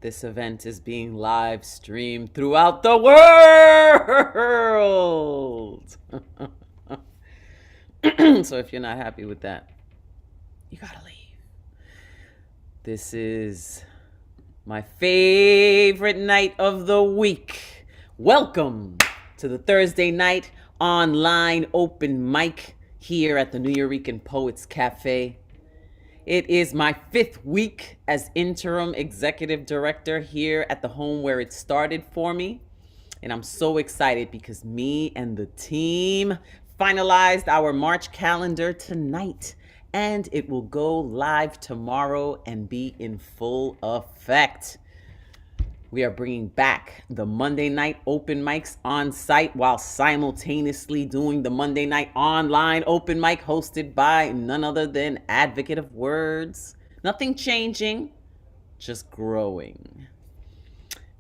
This event is being live streamed throughout the world. So if you're not happy with that, you gotta leave. This is my favorite night of the week. Welcome to the Thursday night online open mic here at the Nuyorican Poets Cafe. It is my 5th week as interim executive director here at the home where it started for me. And I'm so excited because me and the team finalized our March calendar tonight. And it will go live tomorrow and be in full effect. We are bringing back the Monday night open mics on site while simultaneously doing the Monday night online open mic hosted by none other than Advocate of Words. Nothing changing, just growing.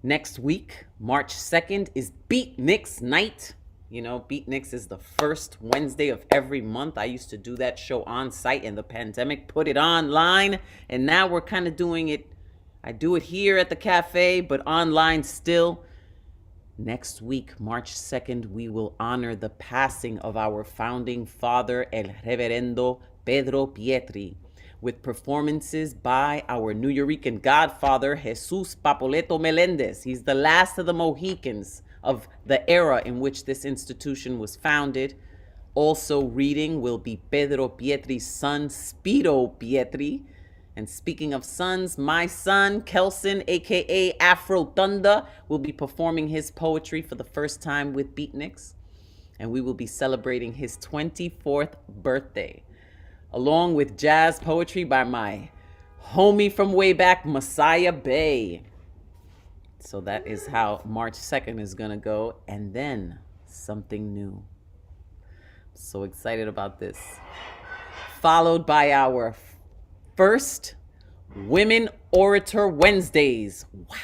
Next week, March 2nd, is Beatniks Night. You know, Beatniks is the first Wednesday of every month. I used to do that show on site, and the pandemic put it online. And now we're kind of doing it. I do it here at the cafe, but online still. Next week, March 2nd, we will honor the passing of our founding father, El Reverendo Pedro Pietri, with performances by our Nuyorican godfather, Jesus Papoleto Melendez. He's the last of the Mohicans of the era in which this institution was founded. Also reading will be Pedro Pietri's son, Spiro Pietri. And speaking of sons, my son, Kelson, aka Afro Thunder, will be performing his poetry for the first time with Beatniks. And we will be celebrating his 24th birthday, along with jazz poetry by my homie from way back, Messiah Bay. So that is how March 2nd is gonna go. And then something new. So excited about this. Followed by our first Women Orator Wednesdays. Wow.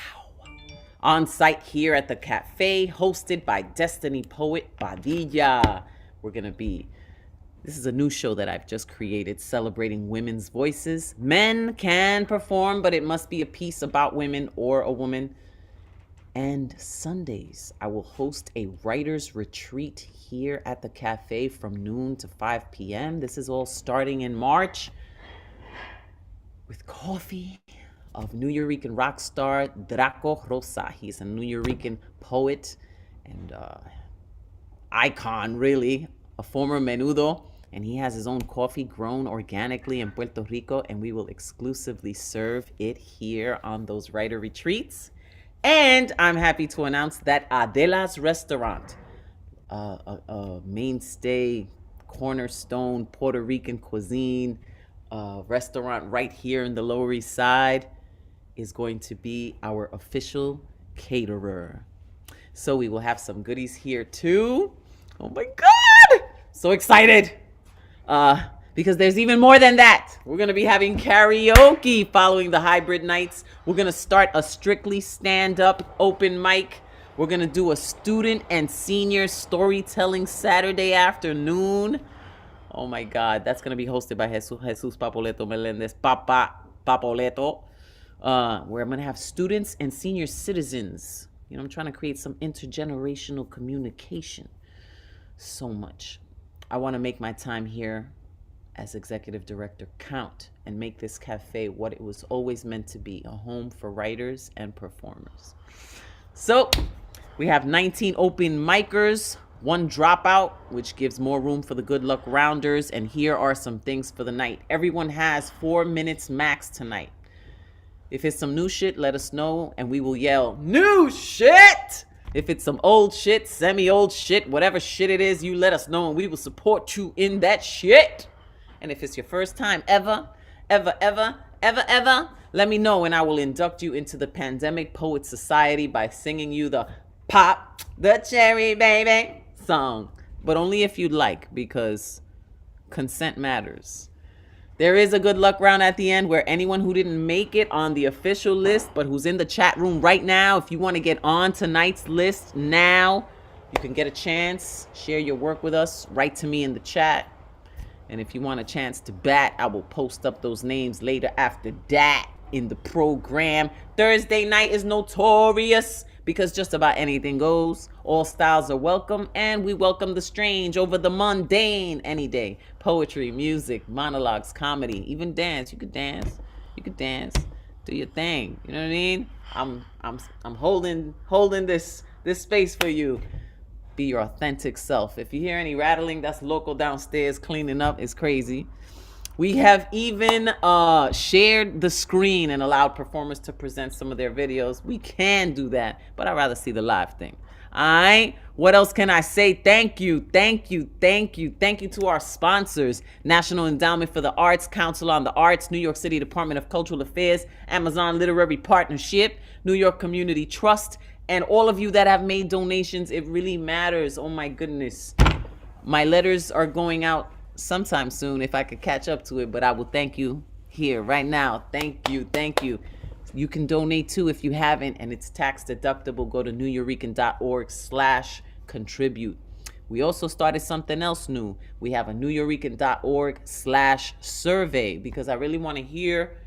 On site here at the cafe, hosted by Destiny Poet Padilla. This is a new show that I've just created celebrating women's voices. Men can perform, but it must be a piece about women or a woman. And Sundays, I will host a writer's retreat here at the cafe from noon to 5 p.m. This is all starting in March, with coffee of Nuyorican rock star Draco Rosa. He's a Nuyorican poet and icon, really, a former menudo. And he has his own coffee grown organically in Puerto Rico, and we will exclusively serve it here on those writer retreats. And I'm happy to announce that Adela's Restaurant, a mainstay, cornerstone Puerto Rican cuisine restaurant right here in the Lower East Side, is going to be our official caterer. So we will have some goodies here too. Oh my God! So excited! Because there's even more than that. We're going to be having karaoke following the hybrid nights. We're going to start a strictly stand-up open mic. We're going to do a student and senior storytelling Saturday afternoon. Oh my God, that's going to be hosted by Jesus Papoleto Melendez, Papoleto, where I'm going to have students and senior citizens. You know, I'm trying to create some intergenerational communication. So much. I want to make my time here as executive director count and make this cafe what it was always meant to be, a home for writers and performers. So we have 19 open micers, 1 dropout, which gives more room for the good luck rounders. And here are some things for the night. Everyone has 4 minutes max tonight. If it's some new shit, let us know and we will yell, "New shit!" If it's some old shit, semi-old shit, whatever shit it is, you let us know and we will support you in that shit. And if it's your first time ever, let me know and I will induct you into the Pandemic Poet Society by singing you the Pop the Cherry Baby song. But only if you'd like, because consent matters. There is a good luck round at the end where anyone who didn't make it on the official list, but who's in the chat room right now, if you want to get on tonight's list now, you can get a chance. Share your work with us. Write to me in the chat. And if you want a chance to bat, I will post up those names later after that. in the program. Thursday night is notorious because just about anything goes. All styles are welcome, and we welcome the strange over the mundane any day. Poetry, music, monologues, comedy, even dance. You could dance. You could dance. Do your thing. You know what I mean? I'm holding this space for you. Be your authentic self. If you hear any rattling, that's local downstairs cleaning up. It's crazy. We have even shared the screen and allowed performers to present some of their videos. We can do that, but I'd rather see the live thing. All right. What else can I say? Thank you to our sponsors: National Endowment for the Arts, Council on the Arts, New York City Department of Cultural Affairs, Amazon Literary Partnership, New York Community Trust, and all of you that have made donations. It really matters. Oh my goodness. My letters are going out sometime soon if I could catch up to it, but I will thank you here right now. Thank you. You can donate too if you haven't, and it's tax deductible. Go to neweurekan.org/contribute. We also started something else new. We have a neweurekan.org/survey because I really want to hear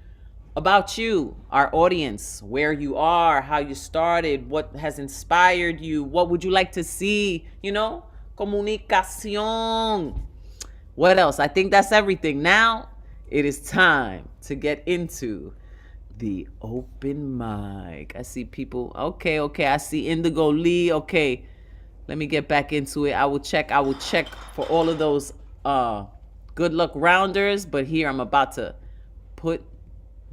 about you, our audience, where you are, how you started, what has inspired you, what would you like to see, comunicación. What else? I think that's everything. Now it is time to get into the open mic. I see people. Okay. I see Indigo Lee. Okay. Let me get back into it. I will check for all of those good luck rounders. But here I'm about to put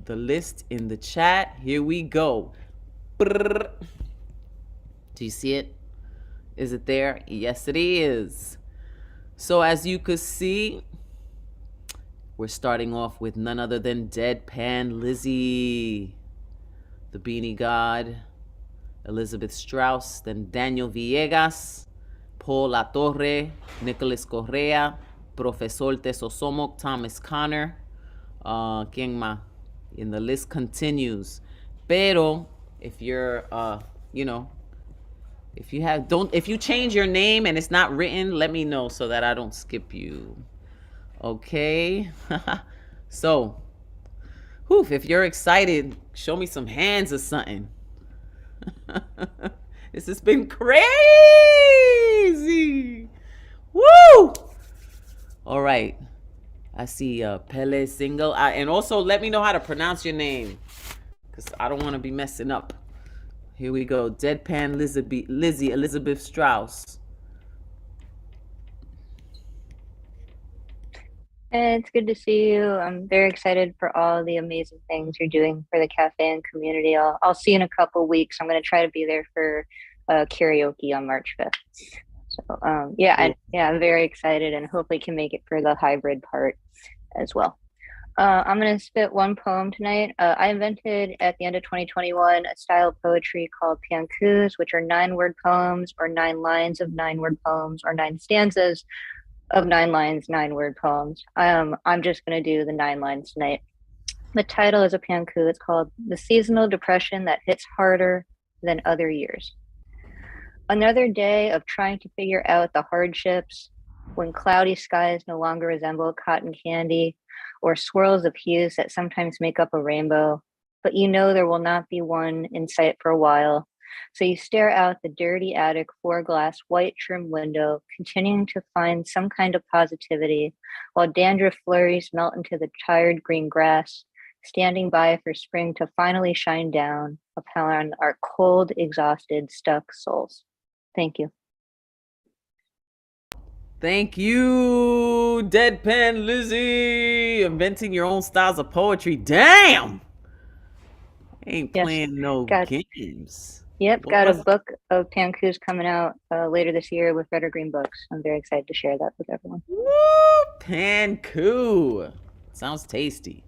the list in the chat. Here we go. Do you see it? Is it there? Yes, it is. So as you could see, we're starting off with none other than Deadpan Lizzie, the Beanie God, Elizabeth Strauss, then Daniel Villegas, Paul Latorre, Nicholas Correa, Profesor Tesosomoc, Thomas Connor, ¿quién más? And the list continues. Pero if you're, if you change your name and it's not written, let me know so that I don't skip you. Okay. So, if you're excited, show me some hands or something. This has been crazy. Woo! All right. I see Pele Single. And also let me know how to pronounce your name, because I don't want to be messing up. Here we go. Deadpan Lizzie Elizabeth Strauss. It's good to see you. I'm very excited for all the amazing things you're doing for the cafe and community. I'll see you in a couple of weeks. I'm going to try to be there for karaoke on March 5th. So I'm very excited and hopefully can make it for the hybrid part as well. I'm going to spit one poem tonight. I invented at the end of 2021 a style of poetry called piankus, which are 9-word poems or 9 lines of 9-word poems or 9 stanzas of 9 lines, 9-word poems. I'm just going to do the 9 lines tonight. The title is a pianku. It's called The Seasonal Depression That Hits Harder Than Other Years. Another day of trying to figure out the hardships when cloudy skies no longer resemble cotton candy or swirls of hues that sometimes make up a rainbow, but you know there will not be one in sight for a while. So you stare out the dirty attic 4-glass white trim window, continuing to find some kind of positivity, while dandruff flurries melt into the tired green grass, standing by for spring to finally shine down upon our cold, exhausted, stuck souls. Thank you. Thank you, Deadpan Lizzie. Inventing your own styles of poetry. Damn! Ain't playing games. Yep, got a book of piankus coming out later this year with Red or Green Books. I'm very excited to share that with everyone. Woo! Panku. Sounds tasty.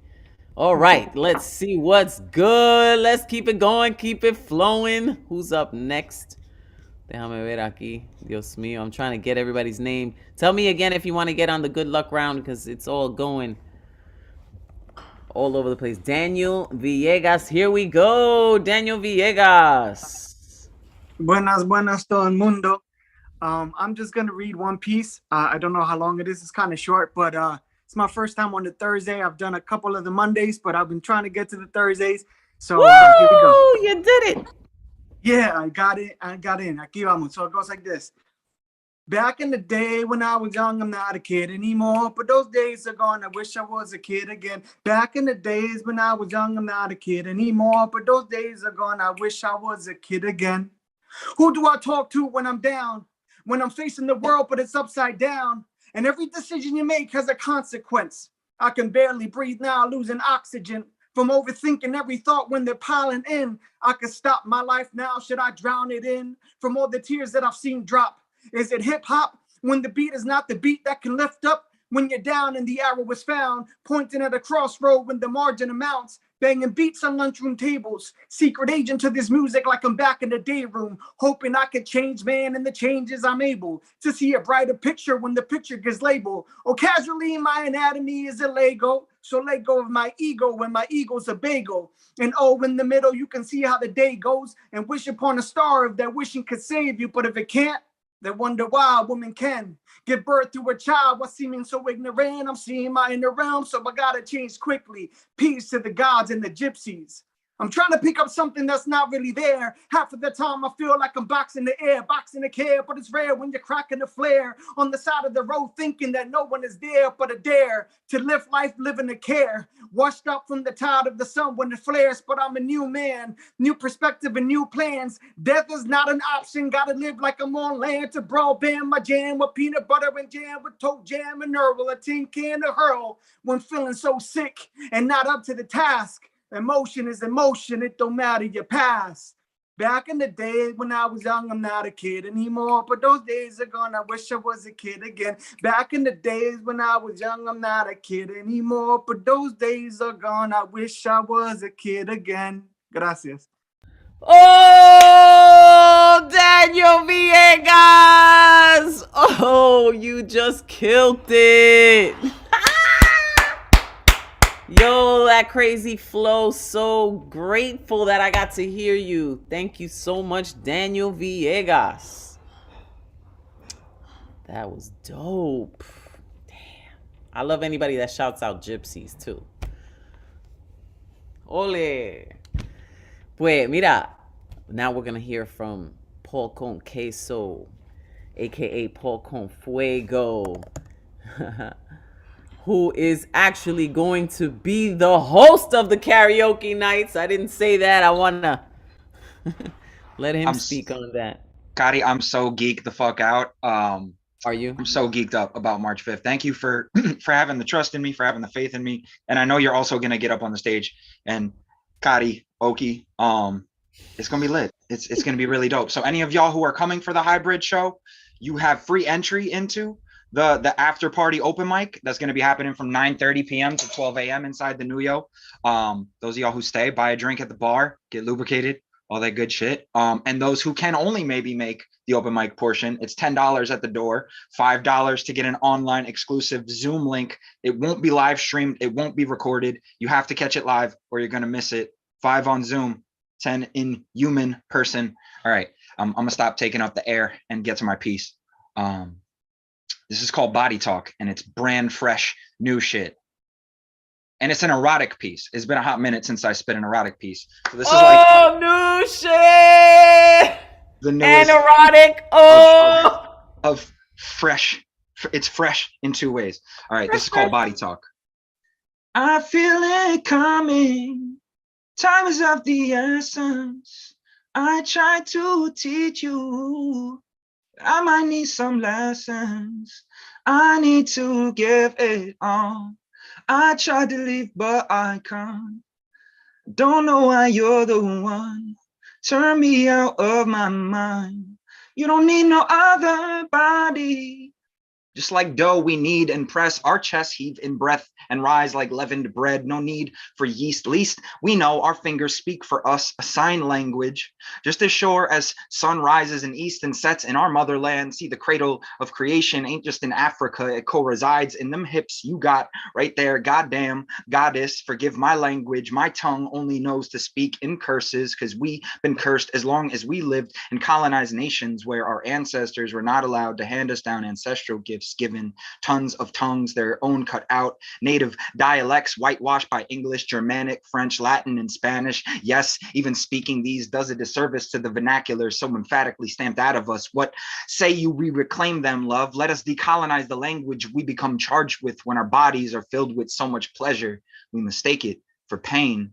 All right, let's see what's good. Let's keep it going, keep it flowing. Who's up next? Déjame ver aquí. Dios mío, I'm trying to get everybody's name. Tell me again if you want to get on the good luck round, because it's all going all over the place. Daniel Villegas, here we go. Daniel Villegas. Buenas todo el mundo. I'm just going to read one piece. I don't know how long it is. It's kind of short, but It's my first time on the Thursday. I've done a couple of the Mondays, but I've been trying to get to the Thursdays. So here we go. Woo! You did it. Yeah, I got it. I got in. Aquí vamos. So it goes like this. Back in the day when I was young, I'm not a kid anymore, but those days are gone. I wish I was a kid again. Back in the days when I was young, I'm not a kid anymore, but those days are gone. I wish I was a kid again. Who do I talk to when I'm down? When I'm facing the world, but it's upside down. And every decision you make has a consequence. I can barely breathe now, losing oxygen from overthinking every thought when they're piling in. I could stop my life now. Should I drown it in? From all the tears that I've seen drop. Is it hip hop when the beat is not the beat that can lift up? When you're down and the arrow was found, pointing at a crossroad when the margin amounts, banging beats on lunchroom tables, secret agent to this music like I'm back in the day room, hoping I could change, man, and the changes I'm able to see a brighter picture when the picture gets labeled. Or casually, my anatomy is a Lego, so let go of my ego when my ego's a bagel. And oh, in the middle, you can see how the day goes and wish upon a star if that wishing could save you, but if it can't, they wonder why a woman can give birth to a child while seeming so ignorant. I'm seeing my inner realm, so I gotta change quickly. Peace to the gods and the gypsies. I'm trying to pick up something that's not really there. Half of the time I feel like I'm boxing the air, boxing the care, but it's rare when you're cracking the flare on the side of the road thinking that no one is there but a dare to live life living the care. Washed up from the tide of the sun when it flares, but I'm a new man, new perspective and new plans. Death is not an option, gotta live like I'm on land to broadband my jam with peanut butter and jam with toe jam and herbal, a tin can to hurl when feeling so sick and not up to the task. Emotion is emotion, it don't matter your past. Back in the day when I was young, I'm not a kid anymore, but those days are gone, I wish I was a kid again. Back in the days when I was young, I'm not a kid anymore, but those days are gone, I wish I was a kid again. Gracias. Oh, Daniel Villegas! Oh, you just killed it. Yo, that crazy flow. So grateful that I got to hear you. Thank you so much, Daniel Villegas. That was dope. Damn. I love anybody that shouts out gypsies too. Ole. Pues, mira. Now we're going to hear from Paul Con Queso, aka Paul Con Fuego. Who is actually going to be the host of the karaoke nights. I didn't say that. I want to let him speak on that. Cari, I'm so geeked the fuck out. Are you? I'm so geeked up about March 5th. Thank you for having the trust in me, for having the faith in me. And I know you're also going to get up on the stage. And Cari, Oki, it's going to be lit. It's going to be really dope. So any of y'all who are coming for the hybrid show, you have free entry into the after party open mic that's going to be happening from 9:30 p.m. to 12 a.m. inside the Nuyo. Those of y'all who stay, buy a drink at the bar, get lubricated, all that good shit. And those who can only maybe make the open mic portion, it's $10 at the door, $5 to get an online exclusive Zoom link. It won't be live streamed. It won't be recorded. You have to catch it live or you're going to miss it. 5 on Zoom, 10 in human person. All right. I'm going to stop taking up the air and get to my piece. This is called Bodytalk, and it's brand fresh, new shit. And it's an erotic piece. It's been a hot minute since I spit an erotic piece. So this is like new shit. The newest and erotic. Of fresh. It's fresh in 2 ways. All right, this is called Bodytalk. I feel it coming. Time is of the essence. I try to teach you. I might need some lessons. I need to give it all. I tried to leave, but I can't. Don't know why you're the one. Turn me out of my mind. You don't need no other body. Just like dough, we need and press our chest heave in breath and rise like leavened bread. No need for yeast, least we know our fingers speak for us a sign language. Just as sure as sun rises in east and sets in our motherland, see the cradle of creation ain't just in Africa, it co-resides in them hips you got right there. Goddamn goddess, forgive my language, my tongue only knows to speak in curses, because we been cursed as long as we lived in colonized nations where our ancestors were not allowed to hand us down ancestral gifts, given tons of tongues, their own cut out, native dialects whitewashed by English, Germanic, French, Latin, and Spanish. Yes, even speaking these does a disservice to the vernacular so emphatically stamped out of us. What say you we reclaim them, love? Let us decolonize the language we become charged with when our bodies are filled with so much pleasure. We mistake it for pain.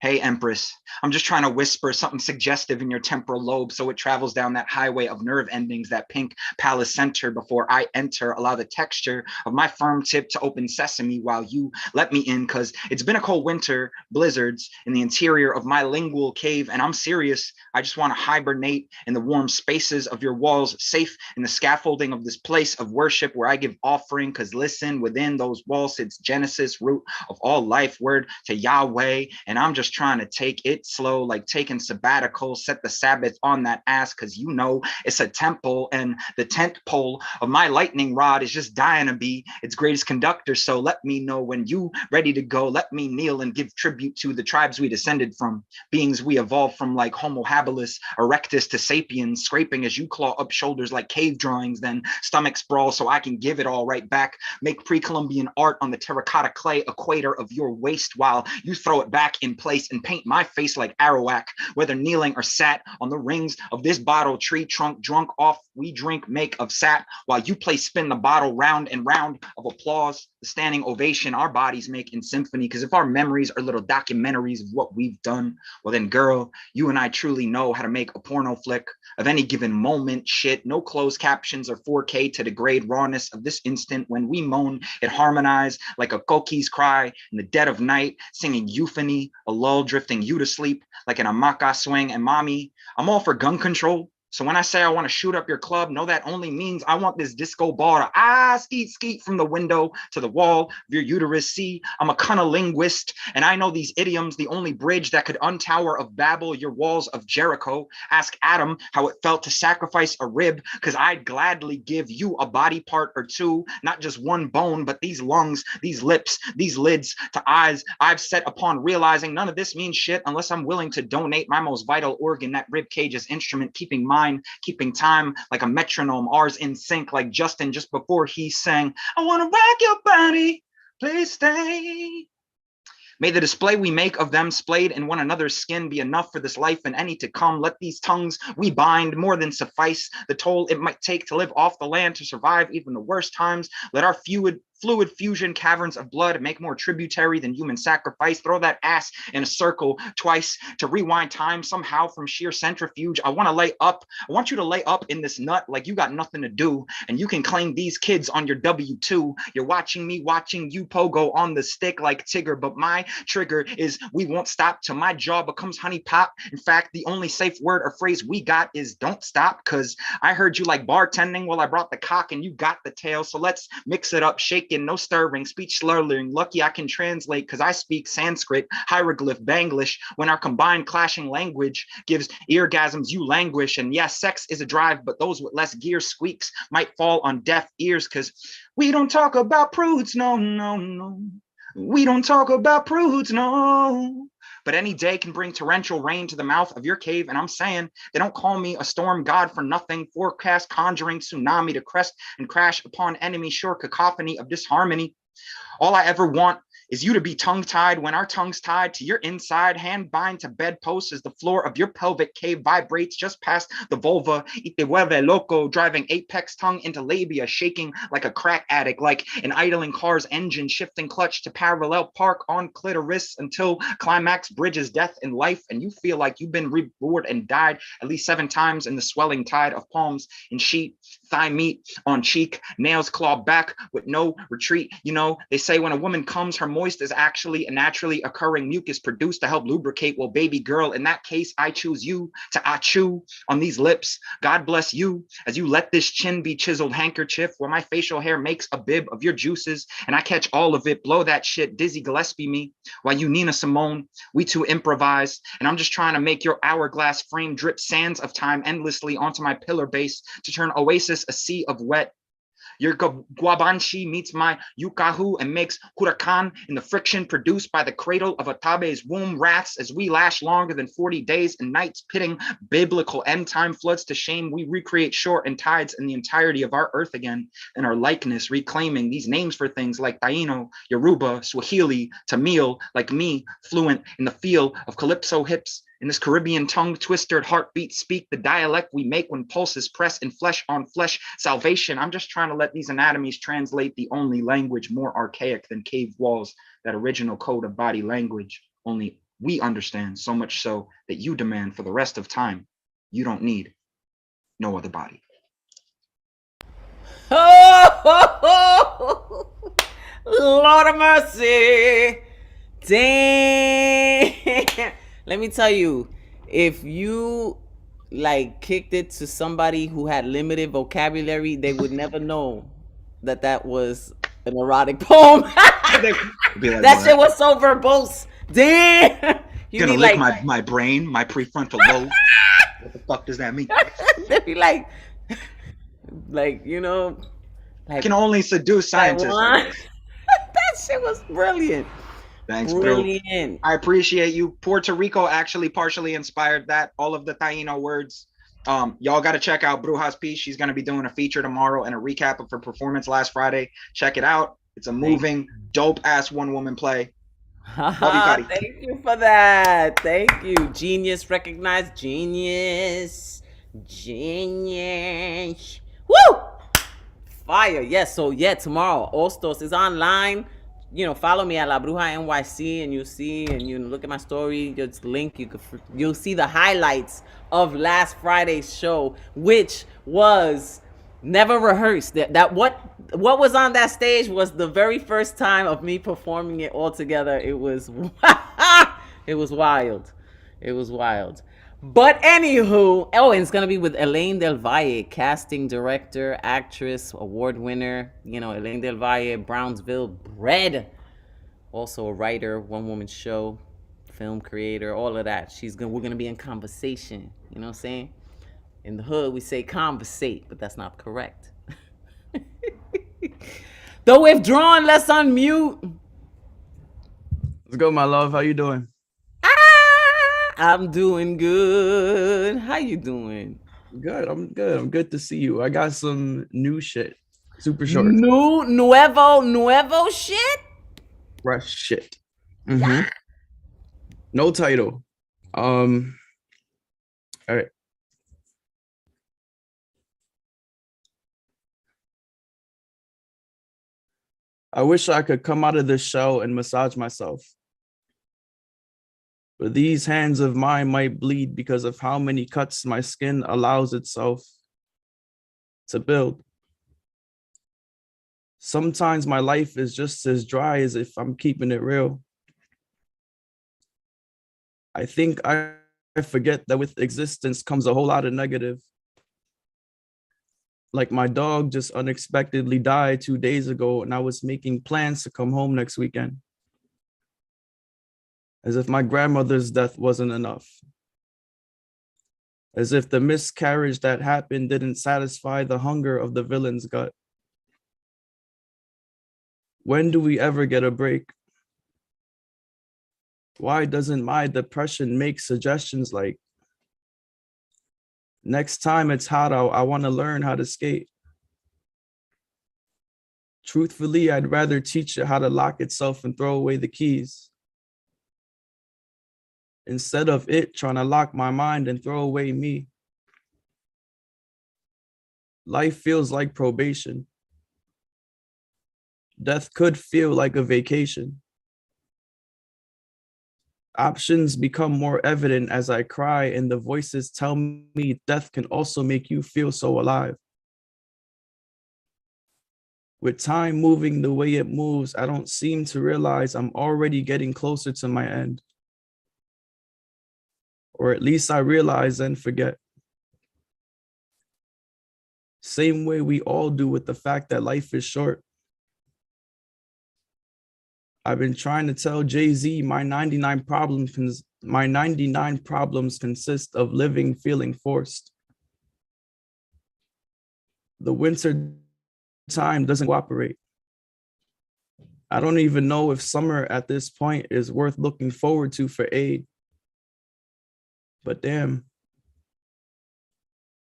Hey, Empress, I'm just trying to whisper something suggestive in your temporal lobe so it travels down that highway of nerve endings, that pink palace center before I enter. Allow the texture of my firm tip to open sesame while you let me in, because it's been a cold winter, blizzards in the interior of my lingual cave, and I'm serious. I just want to hibernate in the warm spaces of your walls, safe in the scaffolding of this place of worship where I give offering, because listen, within those walls sits Genesis, root of all life, word to Yahweh, and I'm just trying to take it slow, like taking sabbatical, set the Sabbath on that ass, because you know it's a temple, and the tent pole of my lightning rod is just dying to be its greatest conductor. So let me know when you ready to go. Let me kneel and give tribute to the tribes we descended from, beings we evolved from, like Homo habilis erectus to sapiens, scraping as you claw up shoulders like cave drawings, then stomach sprawl so I can give it all right back. Make pre-Columbian art on the terracotta clay equator of your waist while you throw it back in place and paint my face like Arawak, whether kneeling or sat on the rings of this bottle tree trunk, drunk off we drink make of sap, while you play spin the bottle round and round of applause, the standing ovation our bodies make in symphony. Because if our memories are little documentaries of what we've done, well then girl, you and I truly know how to make a porno flick of any given moment. Shit, no closed captions or 4K to degrade rawness of this instant. When we moan, it harmonized like a koki's cry in the dead of night, singing euphony, a lull drifting you to sleep like an amaka swing. And mommy, I'm all for gun control. So when I say I want to shoot up your club, no, that only means I want this disco ball to skeet from the window to the wall of your uterus. See, I'm a cunnilinguist, and I know these idioms, the only bridge that could untower of Babel your walls of Jericho. Ask Adam how it felt to sacrifice a rib, because I'd gladly give you a body part or two, not just one bone, but these lungs, these lips, these lids to eyes I've set upon realizing none of this means shit unless I'm willing to donate my most vital organ, that rib cage's instrument, keeping keeping time like a metronome, ours in sync like Justin just before he sang, I want to rock your body, please stay. May the display we make of them splayed in one another's skin be enough for this life and any to come. Let these tongues we bind more than suffice the toll it might take to live off the land, to survive even the worst times. Let our fluid fusion caverns of blood make more tributary than human sacrifice. Throw that ass in a circle twice to rewind time somehow from sheer centrifuge. I want you to lay up in this nut like you got nothing to do, and you can claim these kids on your W2. You're watching me watching you pogo on the stick like Tigger, but my trigger is we won't stop till my jaw becomes honey pop. In fact, the only safe word or phrase we got is don't stop, because I heard you like bartending while I brought the cock and you got the tail. So let's mix it up, shake in no stirring, speech slurring. Lucky I can translate because I speak Sanskrit, hieroglyph, Banglish. When our combined clashing language gives eargasms, you languish. And yes, sex is a drive, but those with less gear squeaks might fall on deaf ears, because we don't talk about prudes, no, no, no. We don't talk about prudes, no. But any day can bring torrential rain to the mouth of your cave, and I'm saying they don't call me a storm god for nothing. Forecast conjuring tsunami to crest and crash upon enemy shore, cacophony of disharmony. All I ever want is you to be tongue-tied when our tongues tied to your inside, hand bind to bedposts as the floor of your pelvic cave vibrates just past the vulva. Y te vuelve loco, driving apex tongue into labia, shaking like a crack addict, like an idling car's engine, shifting clutch to parallel park on clitoris until climax bridges death and life, and you feel like you've been reborn and died at least 7 times in the swelling tide of palms and sheet, thigh meat on cheek, nails clawed back with no retreat. You know, they say when a woman comes, her moist is actually a naturally occurring mucus produced to help lubricate. Well, baby girl, in that case, I choose you to achoo on these lips. God bless you as you let this chin be chiseled handkerchief where my facial hair makes a bib of your juices and I catch all of it, blow that shit, Dizzy Gillespie me, while you Nina Simone, we two improvise, and I'm just trying to make your hourglass frame drip sands of time endlessly onto my pillar base to turn Oasis a sea of wet. Your guabanchi meets my yukahu and makes huracan in the friction produced by the cradle of Atabe's womb rats as we lash longer than 40 days and nights, pitting biblical end time floods to shame. We recreate shore and tides in the entirety of our earth again and our likeness, reclaiming these names for things like Taino, Yoruba, Swahili, Tamil, like me, fluent in the feel of calypso hips. In this Caribbean tongue-twisted heartbeat speak the dialect we make when pulses press in flesh on flesh salvation. I'm just trying to let these anatomies translate the only language more archaic than cave walls, that original code of body language. Only we understand, so much so that you demand for the rest of time, you don't need no other body. Oh, Lord of mercy. Damn. Let me tell you, if you like kicked it to somebody who had limited vocabulary, they would never know that that was an erotic poem. That shit was so verbose. Damn. You're gonna lick my brain, my prefrontal lobe. What the fuck does that mean? They'd be like, you know, like, I can only seduce scientists. That shit was brilliant. Thanks, brilliant. Bro. I appreciate you. Puerto Rico actually partially inspired that. All of the Taino words. Y'all got to check out Bruja's piece. She's going to be doing a feature tomorrow and a recap of her performance last Friday. Check it out. It's a moving, dope-ass one-woman play. Thank you for that. Thank you. Genius, recognized genius. Genius. Woo! Fire. Yes, so yeah, tomorrow, Ostos is online. You know, follow me at La Bruja NYC and you'll see, and you look at my story, just link, you'll see the highlights of last Friday's show, which was never rehearsed. That what was on that stage was the very first time of me performing it all together. It was it was wild. It was wild. But anywho, and it's gonna be with Elaine Del Valle, casting director, actress, award winner. You know, Elaine Del Valle, Brownsville bred, also a writer, one-woman show, film creator, all of that. We're gonna be in conversation. You know what I'm saying? In the hood, we say conversate, but that's not correct. Though withdrawn, let's unmute. Let's go, my love. How you doing? I'm doing good. How you doing? Good. I'm good. I'm good to see you. I got some new shit. Super short. Nuevo shit? Fresh shit. Mm-hmm. No title. All right. I wish I could come out of this shell and massage myself. But these hands of mine might bleed because of how many cuts my skin allows itself to build. Sometimes my life is just as dry as if I'm keeping it real. I think I forget that with existence comes a whole lot of negative. Like my dog just unexpectedly died 2 days ago and I was making plans to come home next weekend. As if my grandmother's death wasn't enough. As if the miscarriage that happened didn't satisfy the hunger of the villain's gut. When do we ever get a break? Why doesn't my depression make suggestions like, next time it's hot out, I want to learn how to skate. Truthfully, I'd rather teach it how to lock itself and throw away the keys. Instead of it trying to lock my mind and throw away me. Life feels like probation. Death could feel like a vacation. Options become more evident as I cry and the voices tell me death can also make you feel so alive. With time moving the way it moves, I don't seem to realize I'm already getting closer to my end. Or at least I realize and forget. Same way we all do with the fact that life is short. I've been trying to tell Jay-Z my 99 problems consist of living feeling forced. The winter time doesn't cooperate. I don't even know if summer at this point is worth looking forward to for aid. But damn,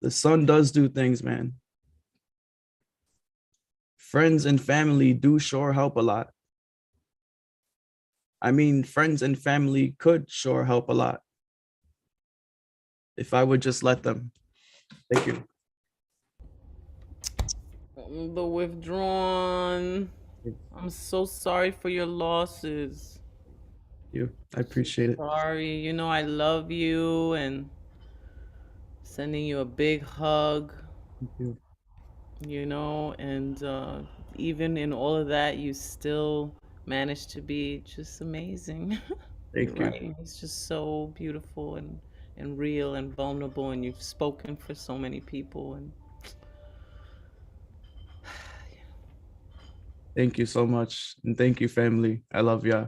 the sun does do things, man. Friends and family do sure help a lot. I mean, friends and family could sure help a lot if I would just let them. Thank you. The withdrawn. I'm so sorry for your losses. I appreciate it. Sorry, you know I love you and sending you a big hug. Thank you. You know, and even in all of that, you still managed to be just amazing. Thank you. Writing is just so beautiful and real and vulnerable, and you've spoken for so many people. And Thank you so much. And thank you, family. I love ya.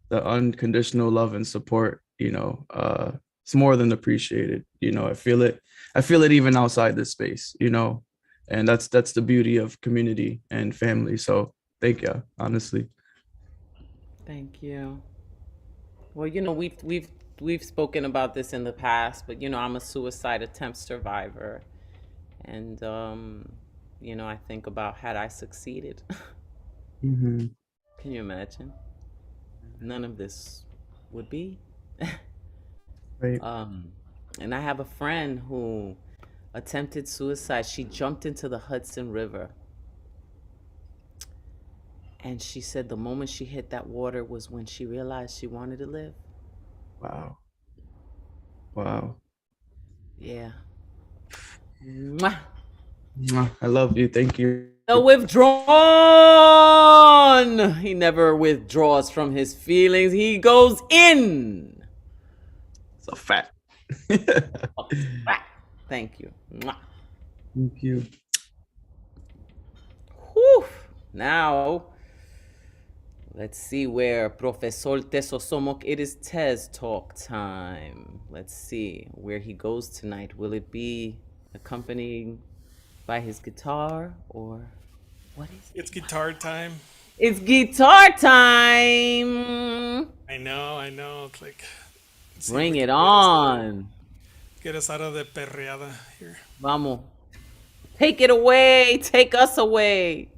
The unconditional love and support, it's more than appreciated. I feel it. I feel it even outside this space, and that's the beauty of community and family. So thank you, honestly. thank you. Well, we've spoken about this in the past, but I'm a suicide attempt survivor, and I think about had I succeeded. Mhm. Can you imagine? None of this would be. Right. And I have a friend who attempted suicide. She jumped into the Hudson River. And she said the moment she hit that water was when she realized she wanted to live. Wow. Wow. Yeah. Mwah. Mwah. I love you. Thank you. The withdrawn. He never withdraws from his feelings. He goes in. It's a fact. Thank you. Mwah. Thank you. Whew. Now, let's see where Professor Tesosomok, it is Tez talk time. Let's see where he goes tonight. Will it be accompanied by his guitar or what is it? It's guitar time. It's guitar time. I know. It's like see if Bring we it can on. get us out of the perreada here. Vamos. Take it away. Take us away.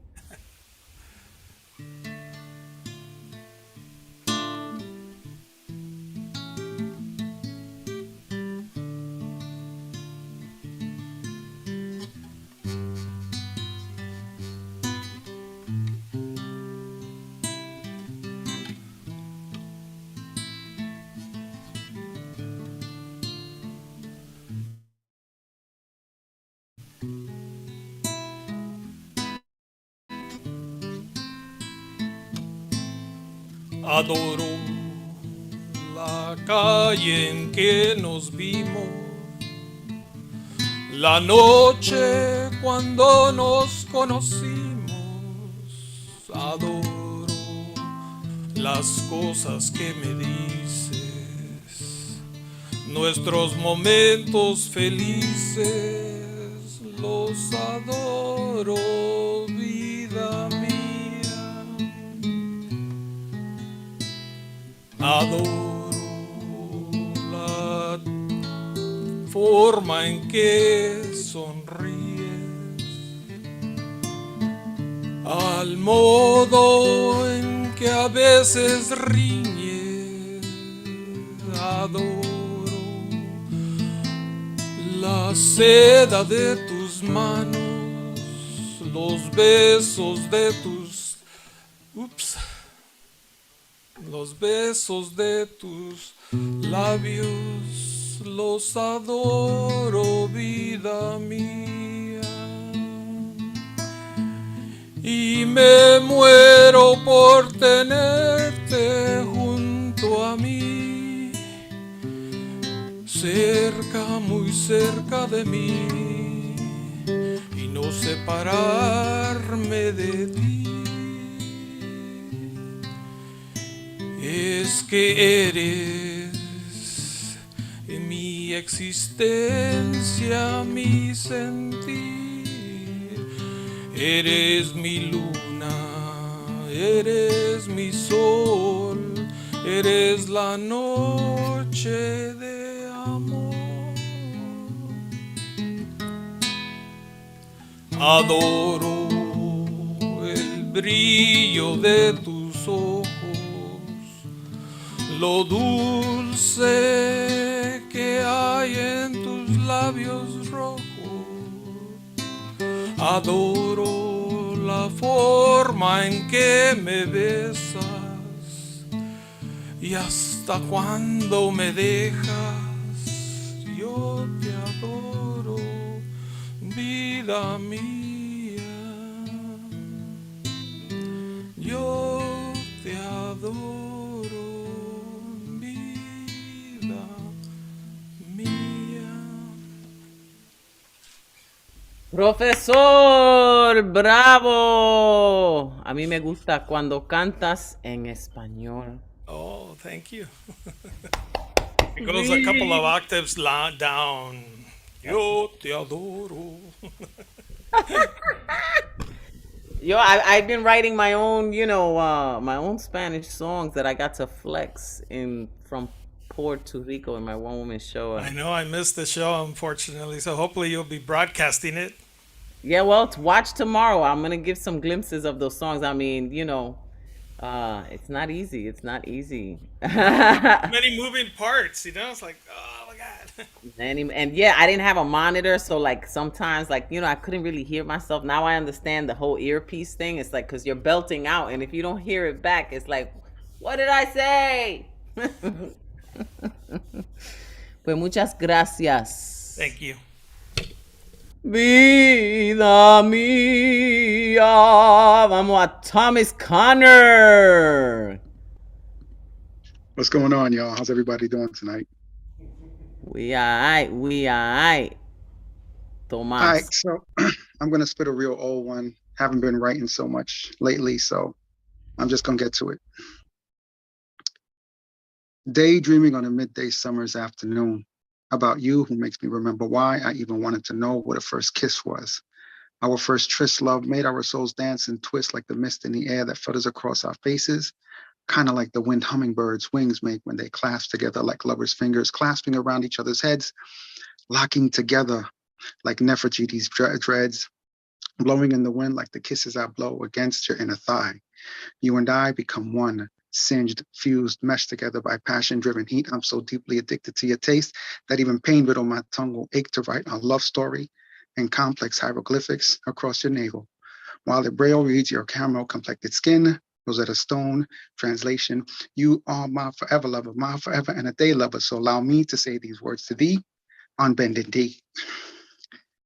Adoro la calle en que nos vimos, la noche cuando nos conocimos. Adoro las cosas que me dices, nuestros momentos felices, los adoro, vida mía. Adoro la forma en que sonríes, al modo en que a veces riñes. Adoro la seda de tus manos, los besos de tus... Los besos de tus labios, los adoro, vida mía. Y me por tenerte junto a mí, cerca, muy cerca de mí, y no separarme de ti. Es que eres mi existencia, mi sentir. Eres mi luna, eres mi sol, eres la noche de amor. Adoro el brillo de tus ojos, lo dulce que hay en tus labios rojos. Adoro la forma en que me besas y hasta cuando me dejas. Yo te adoro, vida mía. Yo te adoro, vida mía. Profesor, bravo. A mí me gusta cuando cantas en español. Oh, thank you. It goes a couple of octaves down. Yo te adoro. Yo, I've been writing my own, my own Spanish songs that I got to flex in from Puerto Rico in my one woman show. I know I missed the show, unfortunately, so hopefully you'll be broadcasting it. Yeah, well, to watch tomorrow. I'm gonna give some glimpses of those songs. I mean, it's not easy. It's not easy. Many moving parts, It's like, oh my God. And yeah, I didn't have a monitor, so like sometimes like I couldn't really hear myself. Now I understand the whole earpiece thing. It's like because you're belting out, and if you don't hear it back, it's like, what did I say? Pues muchas gracias. Thank you. Vida mía. Vamos a Thomas Connor. What's going on, y'all? How's everybody doing tonight? We alright. Tomas. All right, so I'm gonna spit a real old one. Haven't been writing so much lately, so I'm just gonna get to it. Daydreaming on a midday summer's afternoon about you, who makes me remember why I even wanted to know what a first kiss was. Our first tryst love made our souls dance and twist like the mist in the air that flutters across our faces, kind of like the wind hummingbirds' wings make when they clasp together like lovers' fingers, clasping around each other's heads, locking together like Nefertiti's dreads, blowing in the wind like the kisses I blow against your inner thigh. You and I become one, singed, fused, meshed together by passion-driven heat. I'm so deeply addicted to your taste that even pain-riddled my tongue will ache to write our love story in complex hieroglyphics across your navel, while the braille reads your caramel-complected skin, Rosetta Stone. Translation: you are my forever lover, my forever and a day lover. So allow me to say these words to thee on bended knee.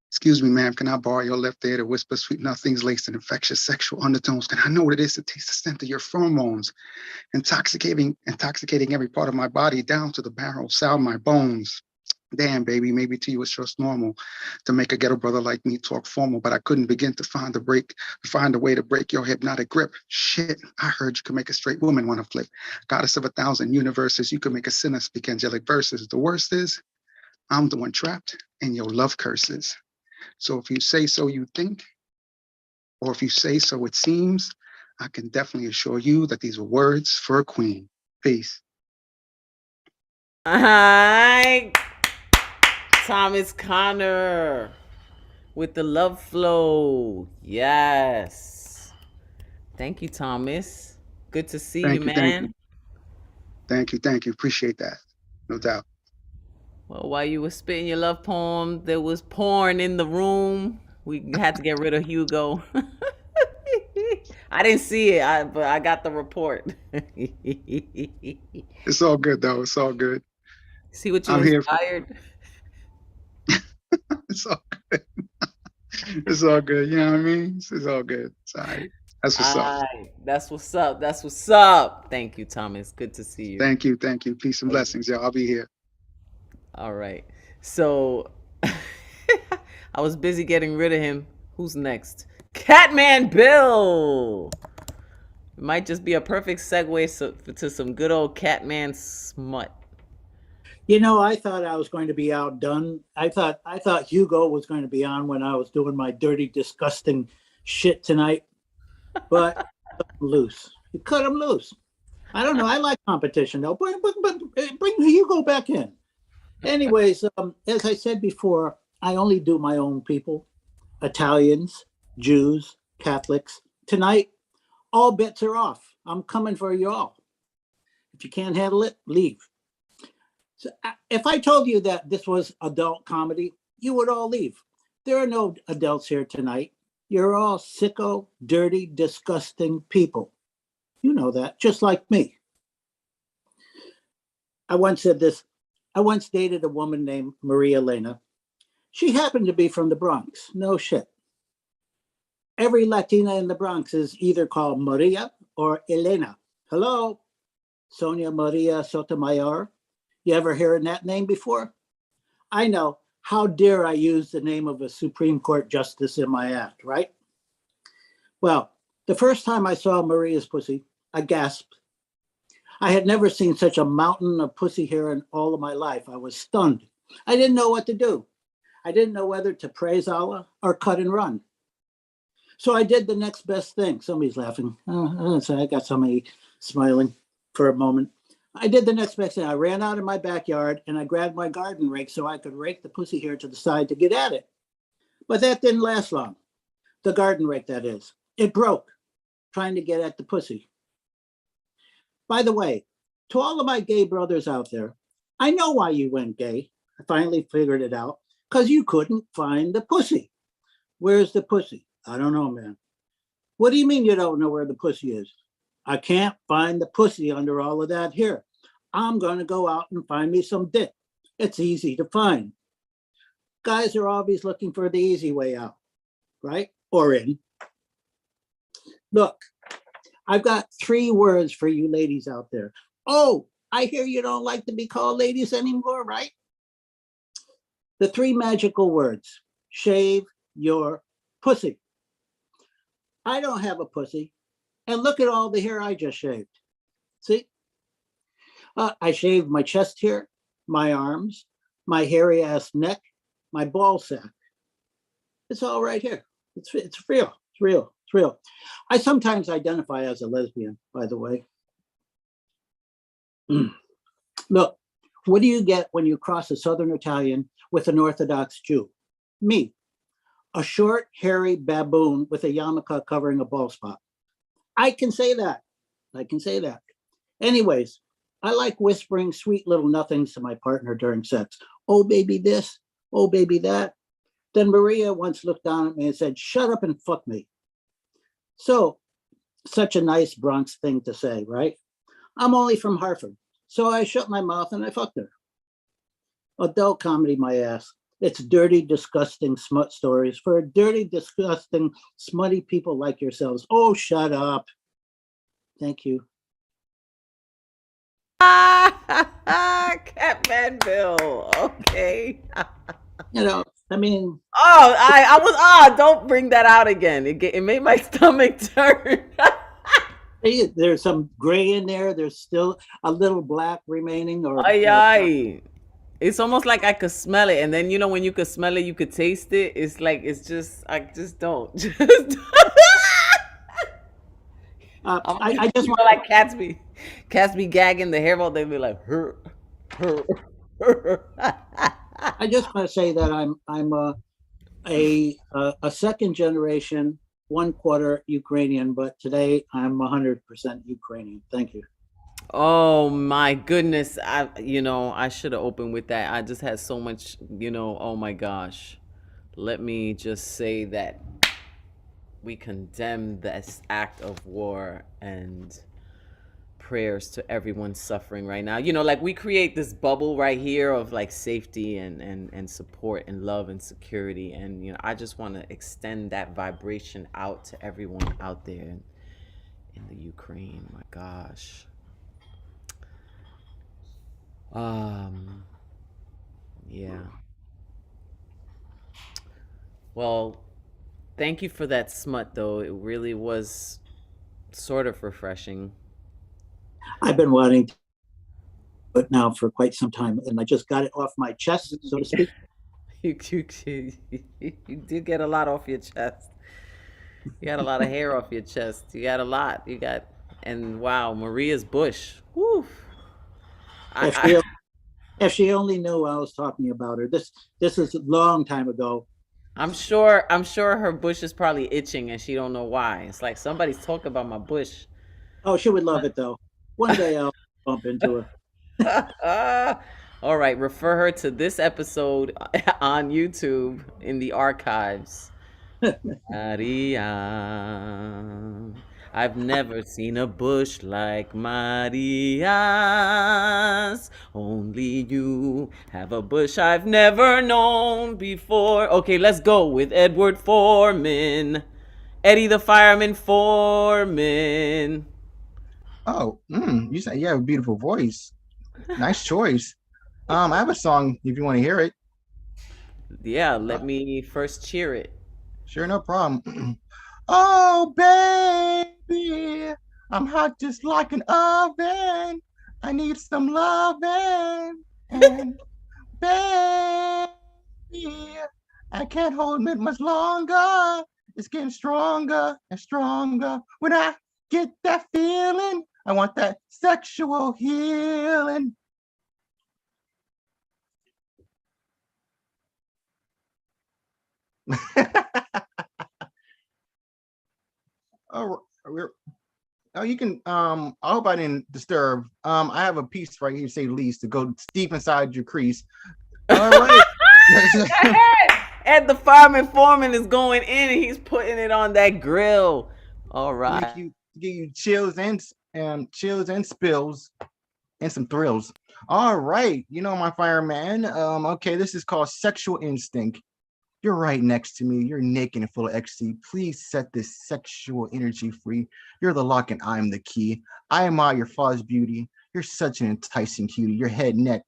Excuse me, ma'am, can I borrow your left ear to whisper sweet nothings laced in infectious sexual undertones? Can I know what it is to taste the scent of your pheromones? Intoxicating every part of my body down to the marrow, sound my bones. Damn, baby, maybe to you it's just normal to make a ghetto brother like me talk formal, but I couldn't begin to find a way to break your hypnotic grip. Shit, I heard you could make a straight woman want to flip. Goddess of 1,000 universes, you could make a sinner speak angelic verses. The worst is, I'm the one trapped in your love curses. So if you say so you think, or if you say so it seems, I can definitely assure you that these were words for a queen. Peace. Hi, Thomas Connor with the love flow. Yes. Thank you, Thomas. Good to see you, man. Thank you. Appreciate that. No doubt. Well, while you were spitting your love poem, there was porn in the room. We had to get rid of Hugo. I didn't see it, but I got the report. It's all good, though. It's all good. See what you inspired? It's all good. It's all good. You know what I mean? It's all good. It's all right. That's what's up. That's what's up. That's what's up. Thank you, Thomas. Good to see you. Thank you. Thank you. Peace and blessings, y'all. I'll be here. All right. So I was busy getting rid of him. Who's next? Catman Bill. It might just be a perfect segue to some good old Catman smut. You know, I thought I was going to be outdone. I thought Hugo was going to be on when I was doing my dirty, disgusting shit tonight, but loose. You cut him loose. I don't know. I like competition though. But bring Hugo back in. Anyways, as I said before, I only do my own people: Italians, Jews, Catholics. Tonight, all bets are off. I'm coming for you all. If you can't handle it, leave. So if I told you that this was adult comedy, you would all leave. There are no adults here tonight. You're all sicko, dirty, disgusting people. You know that, just like me. I once said this. I once dated a woman named Maria Elena. She happened to be from the Bronx. No shit. Every Latina in the Bronx is either called Maria or Elena. Hello, Sonia Maria Sotomayor. You ever heard that name before? I know. How dare I use the name of a Supreme Court justice in my act, right? Well, the first time I saw Maria's pussy, I gasped. I had never seen such a mountain of pussy hair in all of my life. I was stunned. I didn't know what to do. I didn't know whether to praise Allah or cut and run. So I did the next best thing. Somebody's laughing. So I got somebody smiling for a moment. I did the next best thing. I ran out of my backyard and I grabbed my garden rake so I could rake the pussy hair to the side to get at it. But that didn't last long. The garden rake, that is. It broke trying to get at the pussy. By the way, to all of my gay brothers out there, I know why you went gay. I finally figured it out. Because you couldn't find the pussy. Where's the pussy? I don't know, man. What do you mean you don't know where the pussy is? I can't find the pussy under all of that hair. I'm going to go out and find me some dick. It's easy to find. Guys are always looking for the easy way out, right? Or in. Look, I've got 3 words for you ladies out there. Oh, I hear you don't like to be called ladies anymore, right? The 3 magical words: shave your pussy. I don't have a pussy. And look at all the hair I just shaved. See? I shaved my chest hair, my arms, my hairy ass neck, my ball sack. It's all right here. It's real. It's real. It's real. I sometimes identify as a lesbian, by the way. Look, what do you get when you cross a Southern Italian with an Orthodox Jew? Me, a short, hairy baboon with a yarmulke covering a bald spot. I can say that. I can say that. Anyways, I like whispering sweet little nothings to my partner during sex. Oh, baby this. Oh, baby that. Then Maria once looked down at me and said, shut up and fuck me. So, such a nice Bronx thing to say, right? I'm only from Hartford. So I shut my mouth and I fucked her. Adult comedy, my ass. It's dirty, disgusting smut stories for dirty, disgusting, smutty people like yourselves. Oh, shut up. Thank you. Catman Bill. Okay. You know, I mean. Oh, I was, don't bring that out again. It made my stomach turn. There's some gray in there. There's still a little black remaining. Or it's almost like I could smell it, and then when you could smell it, you could taste it. It's like I just don't. I just want like cats be gagging the hair out. They be like her. I just want to say that I'm a second generation, 1/4 Ukrainian, but today I'm 100% Ukrainian. Thank you. Oh my goodness. I should have opened with that. I just had so much, oh my gosh. Let me just say that we condemn this act of war and prayers to everyone suffering right now. Like we create this bubble right here of like safety and support and love and security. And, I just want to extend that vibration out to everyone out there. in the Ukraine. My gosh. Yeah. Well, thank you for that smut, though. It really was sort of refreshing. I've been wanting to do it now for quite some time, and I just got it off my chest, so to speak. You did get a lot off your chest. You got a lot of hair off your chest. You got a lot. And wow, Maria's bush. Woo. If she, if she only knew I was talking about her. This is a long time ago. I'm sure her bush is probably itching and she don't know why. It's like somebody's talking about my bush. Oh, she would love it though. One day I'll bump into her. All right, refer her to this episode on YouTube in the archives. Maria, I've never seen a bush like Maria's. Only you have a bush I've never known before. Okay, let's go with Edward Foreman. Eddie the Fireman Foreman. Oh, you said you have a beautiful voice. Nice choice. I have a song if you want to hear it. Yeah, let me first cheer it. Sure, no problem. Oh, baby, I'm hot just like an oven. I need some loving. And baby, I can't hold it much longer. It's getting stronger and stronger. When I get that feeling, I want that sexual healing. Oh, you can. I hope I didn't disturb. I have a piece right here, say least, to go deep inside your crease. All right. Ed the Fireman Foreman is going in and he's putting it on that grill. All right. Give you chills and spills and some thrills. All right, my fireman. Okay, this is called Sexual Instinct. You're right next to me. You're naked and full of ecstasy. Please set this sexual energy free. You're the lock and I'm the key. I admire your father's beauty. You're such an enticing cutie. Your head, neck,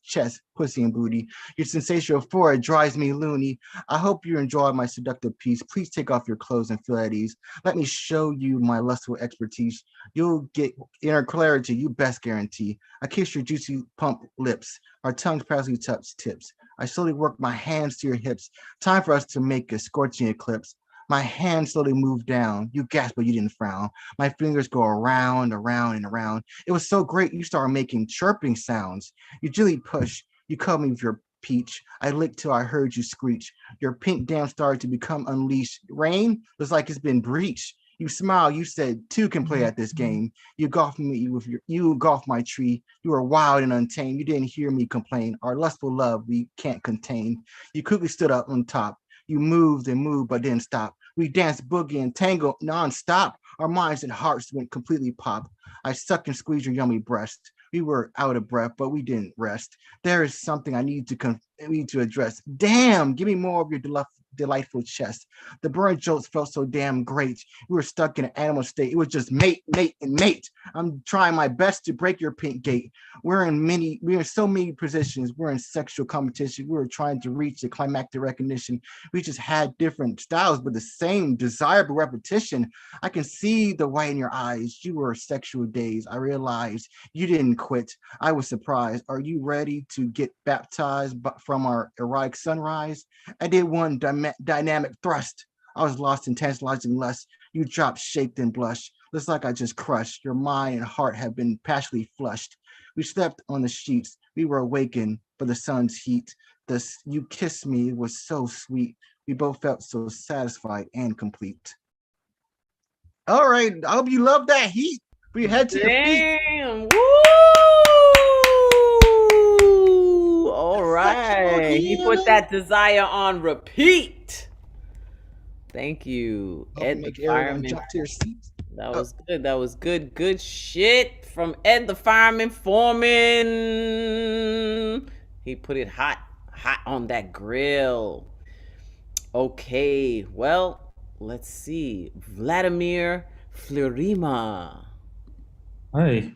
chest, pussy, and booty. Your sensational forehead drives me loony. I hope you enjoy my seductive piece. Please take off your clothes and feel at ease. Let me show you my lustful expertise. You'll get inner clarity, you best guarantee. I kiss your juicy plump lips. Our tongues proudly touch tips. I slowly work my hands to your hips. Time for us to make a scorching eclipse. My hands slowly move down. You gasp, but you didn't frown. My fingers go around, around, and around. It was so great, you started making chirping sounds. You gently push. You cover me with your peach. I licked till I heard you screech. Your pink dam started to become unleashed. Rain looks like it's been breached. You smile. You said two can play at this game. You golfed me with you golfed my tree. You were wild and untamed. You didn't hear me complain. Our lustful love we can't contain. You quickly stood up on top. You moved and moved, but didn't stop. We danced boogie and tango nonstop. Our minds and hearts went completely pop. I sucked and squeezed your yummy breast. We were out of breath, but we didn't rest. There is something I need to address. Damn, give me more of your delightful chest. The burn jolts felt so damn great. We were stuck in an animal state. It was just mate, mate, and mate. I'm trying my best to break your pink gate. We're in so many positions. We're in sexual competition. We were trying to reach the climactic recognition. We just had different styles, but the same desirable repetition. I can see the white in your eyes. You were sexual days. I realized you didn't quit. I was surprised. Are you ready to get baptized from our erotic sunrise? I did one dynamic thrust. I was lost in tantalizing lust. You dropped, shaked, and blushed. Looks like I just crushed. Your mind and heart have been passionately flushed. We slept on the sheets. We were awakened by the sun's heat. You kissed me. It was so sweet. We both felt so satisfied and complete. All right. I hope you love that heat. Put your head to your feet. Damn. Woo! All right. He put that desire on repeat. Thank you, Ed the Fireman. Jump to your seats. That was good. That was good. Good shit from Ed the Fireman Foreman. He put it hot on that grill. Okay, well, let's see. Vladimir Florima. Hi.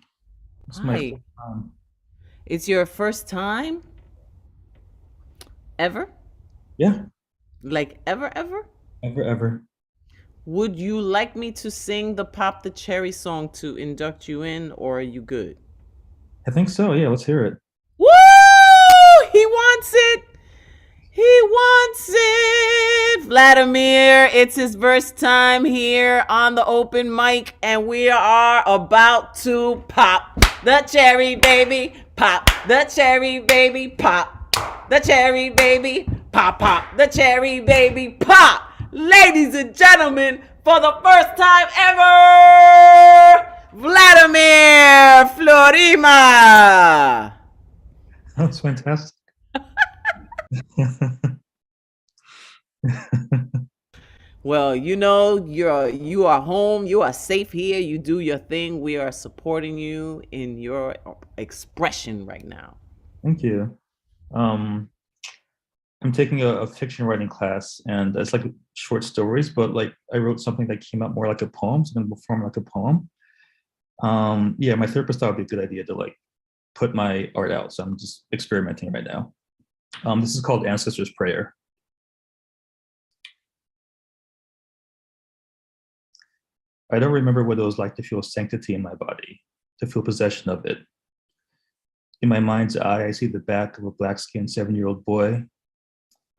It's my Hi. first time. It's your first time ever? Yeah, Like ever? ever. Would you like me to sing the Pop the Cherry song to induct you in, or are you good? I think so. Yeah, let's hear it. Woo! He wants it! He wants it! Vladimir, it's his first time here on the open mic, and we are about to pop the cherry, baby. Pop the cherry, baby. Pop the cherry, baby. Pop, pop the cherry, baby. Pop! Ladies and gentlemen, for the first time ever, Vladimir Florima! That was fantastic. Well, you are home. You are safe here. You do your thing. We are supporting you in your expression right now. Thank you. I'm taking a fiction writing class, and it's like short stories, but like I wrote something that came out more like a poem, so I'm gonna perform like a poem. Yeah, my therapist thought it'd be a good idea to like put my art out, so I'm just experimenting right now. This is called Ancestors' Prayer. I don't remember what it was like to feel sanctity in my body, to feel possession of it. In my mind's eye, I see the back of a black-skinned 7-year-old boy.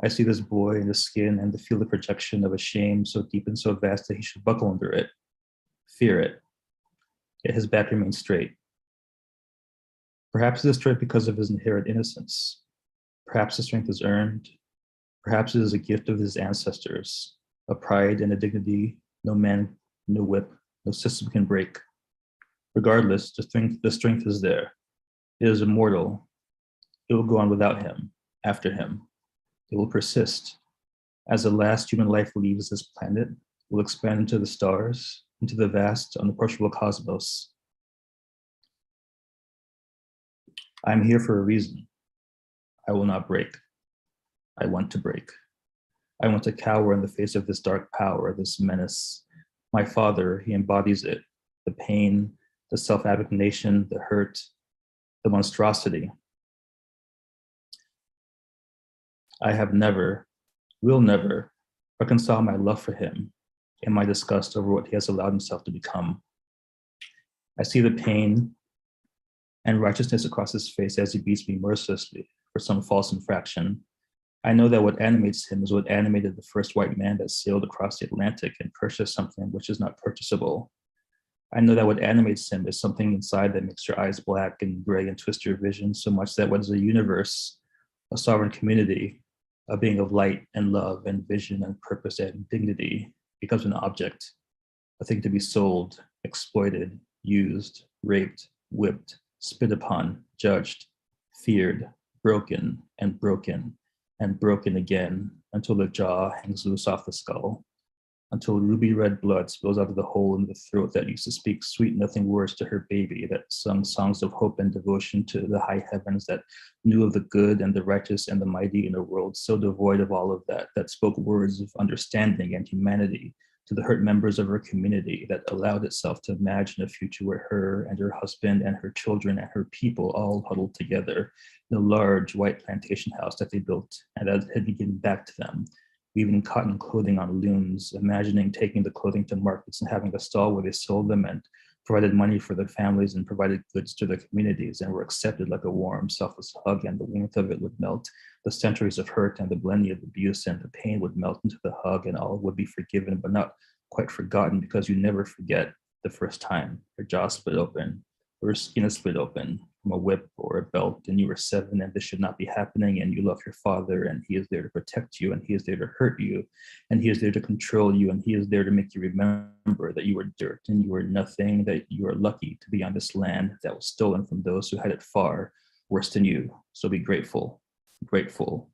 I see this boy in the skin and feel the projection of a shame so deep and so vast that he should buckle under it, fear it. Yet his back remains straight. Perhaps it is straight because of his inherent innocence. Perhaps the strength is earned. Perhaps it is a gift of his ancestors, a pride and a dignity no man, no whip, no system can break. Regardless, the strength is there. It is immortal. It will go on without him, after him. It will persist. As the last human life leaves this planet, it will expand into the stars, into the vast, unapproachable cosmos. I am here for a reason. I will not break. I want to break. I want to cower in the face of this dark power, this menace. My father, he embodies it, the pain, the self-abnegation, the hurt, the monstrosity. I have never, will never, reconcile my love for him and my disgust over what he has allowed himself to become. I see the pain and righteousness across his face as he beats me mercilessly for some false infraction. I know that what animates him is what animated the first white man that sailed across the Atlantic and purchased something which is not purchasable. I know that what animates him is something inside that makes your eyes black and gray and twist your vision so much that what is a universe, a sovereign community, a being of light and love and vision and purpose and dignity becomes an object, a thing to be sold, exploited, used, raped, whipped, spit upon, judged, feared, broken and broken and broken again until the jaw hangs loose off the skull, until ruby red blood spills out of the hole in the throat that used to speak sweet nothing words to her baby, that sung songs of hope and devotion to the high heavens, that knew of the good and the righteous and the mighty in a world so devoid of all of that, that spoke words of understanding and humanity to the hurt members of her community, that allowed itself to imagine a future where her and her husband and her children and her people all huddled together in a large white plantation house that they built and that had been given back to them, weaving cotton clothing on looms, imagining taking the clothing to markets and having a stall where they sold them and provided money for their families and provided goods to their communities and were accepted like a warm, selfless hug, and the warmth of it would melt the centuries of hurt and the millennia of abuse, and the pain would melt into the hug, and all would be forgiven but not quite forgotten, because you never forget the first time your jaw split open or your skin is split open from a whip or a belt and you were 7 and this should not be happening, and you love your father and he is there to protect you and he is there to hurt you and he is there to control you and he is there to make you remember that you were dirt and you were nothing, that you are lucky to be on this land that was stolen from those who had it far worse than you. So be grateful, grateful,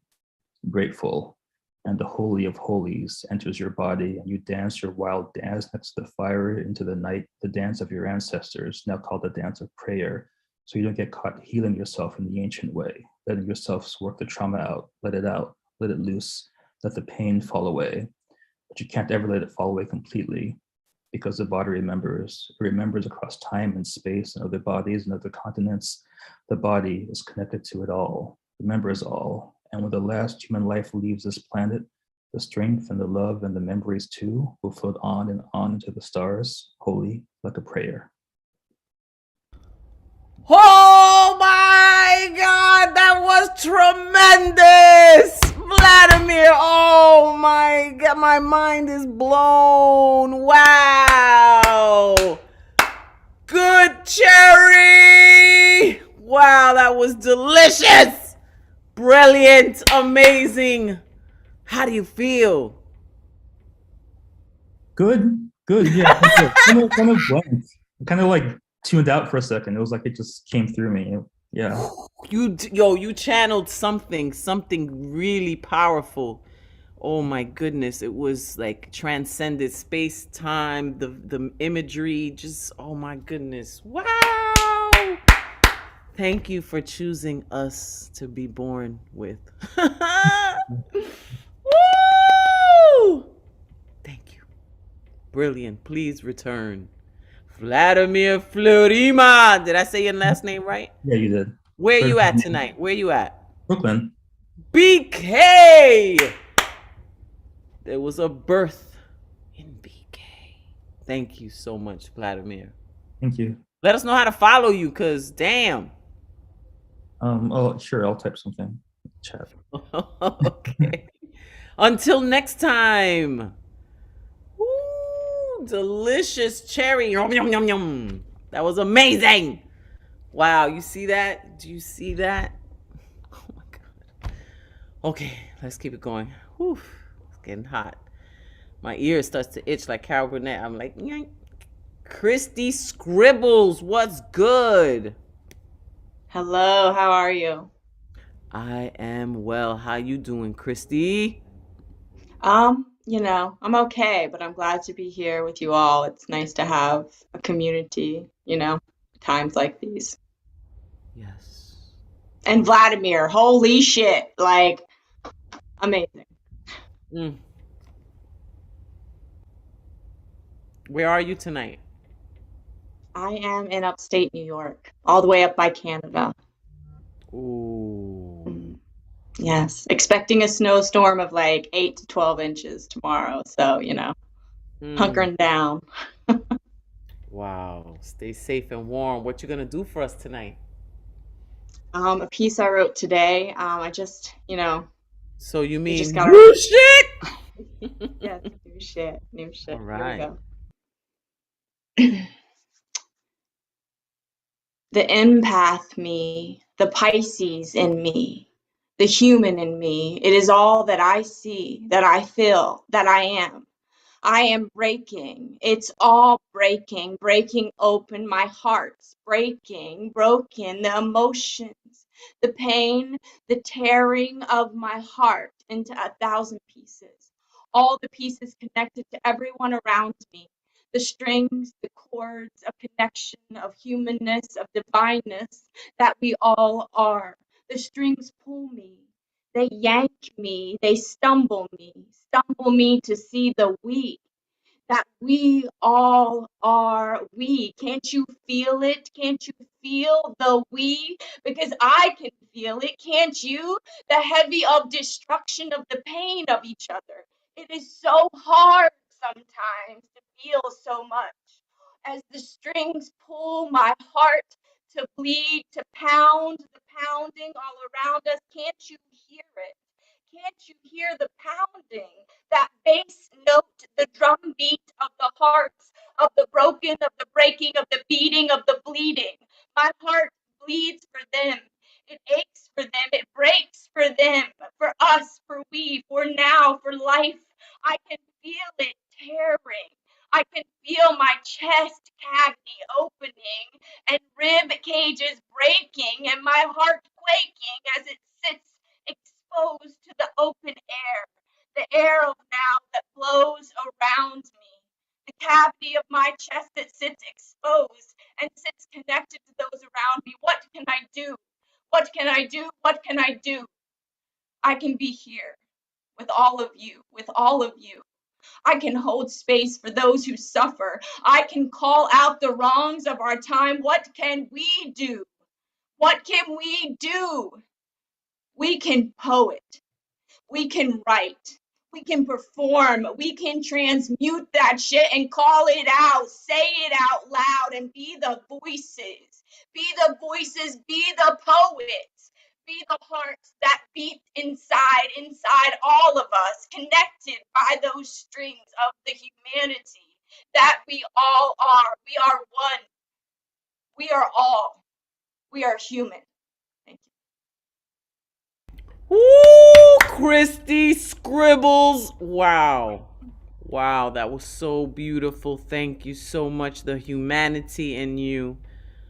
grateful. And the Holy of Holies enters your body and you dance your wild dance next to the fire into the night, the dance of your ancestors, now called the dance of prayer. So you don't get caught healing yourself in the ancient way, letting yourself work the trauma out, let it loose, let the pain fall away. But you can't ever let it fall away completely. because the body remembers. It remembers across time and space and other bodies and other continents. The body is connected to it all, remembers all. And when the last human life leaves this planet, the strength and the love and the memories too will float on and on into the stars, holy like a prayer. Oh my God, that was tremendous! Vladimir, oh my God, my mind is blown. Wow. Good Cherry! Wow, that was delicious! Brilliant, amazing. How do you feel? Good, yeah. Kind of blank. Kind of like tuned out for a second. It was like it just came through me. Yeah. You channeled something really powerful. Oh my goodness, it was like transcended space time, the imagery, just oh my goodness. Wow. Thank you for choosing us to be born with. Woo! Thank you. Brilliant. Please return. Vladimir Florima. Did I say your last name right? Yeah, you did. Where you at tonight? Where you at? Brooklyn. BK. There was a birth in BK. Thank you so much, Vladimir. Thank you. Let us know how to follow you, cause damn. Oh, sure. I'll type something. Chat. Okay. Until next time. Ooh, delicious cherry. Yum, yum, yum, yum. That was amazing. Wow, you see that? Do you see that? Oh my God. Okay, let's keep it going. Whew, it's getting hot. My ear starts to itch like Carol Burnett. I'm like, yank. Christy Scribbles, what's good? Hello, how are you? I am well. How you doing, Christy? I'm okay, but I'm glad to be here with you all. It's nice to have a community, times like these. Yes. And Vladimir, holy shit, like amazing. Where are you tonight? I am in upstate New York, all the way up by Canada. Ooh. Yes, expecting a snowstorm of like 8 to 12 inches tomorrow. So, hunkering down. Wow. Stay safe and warm. What you gonna do for us tonight? A piece I wrote today. I just, So you mean just gotta... new shit? Yes, new shit. All right. Here we go. The empath me, the Pisces in me, the human in me. It is all that I see, that I feel, that I am. I am breaking. It's all breaking open. My heart's breaking, broken, the emotions, the pain, the tearing of my heart into 1,000 pieces. All the pieces connected to everyone around me. The strings, the chords of connection, of humanness, of divineness that we all are. The strings pull me. They yank me, they stumble me to see the we, that we all are we. Can't you feel it? Can't you feel the we? Because I can feel it, can't you? The heavy of destruction of the pain of each other. It is so hard sometimes to feel so much. As the strings pull my heart to bleed, to pound, the pounding all around us. Can't you hear it? Can't you hear the pounding, that bass note, the drum beat of the hearts, of the broken, of the breaking, of the beating, of the bleeding? My heart bleeds for them. It aches for them. It breaks for them, for us, for we, for now, for life. I can feel it tearing. I can feel my chest cavity opening and rib cages breaking and my heart quaking as it sits exposed to the open air, the air of now that blows around me, the cavity of my chest that sits exposed and sits connected to those around me. What can I do? What can I do? What can I do? I can be here with all of you, I can hold space for those who suffer. I can call out the wrongs of our time. What can we do? What can we do? We can poet. We can write. We can perform. We can transmute that shit and call it out. Say it out loud and be the voices. Be the voices. Be the poets. Be the hearts that beat inside all of us, connected by those strings of the humanity that we all are. We are one. We are all. We are human. Thank you. Woo! Christy Scribbles. Wow. Wow, that was so beautiful. Thank you so much. The humanity in you.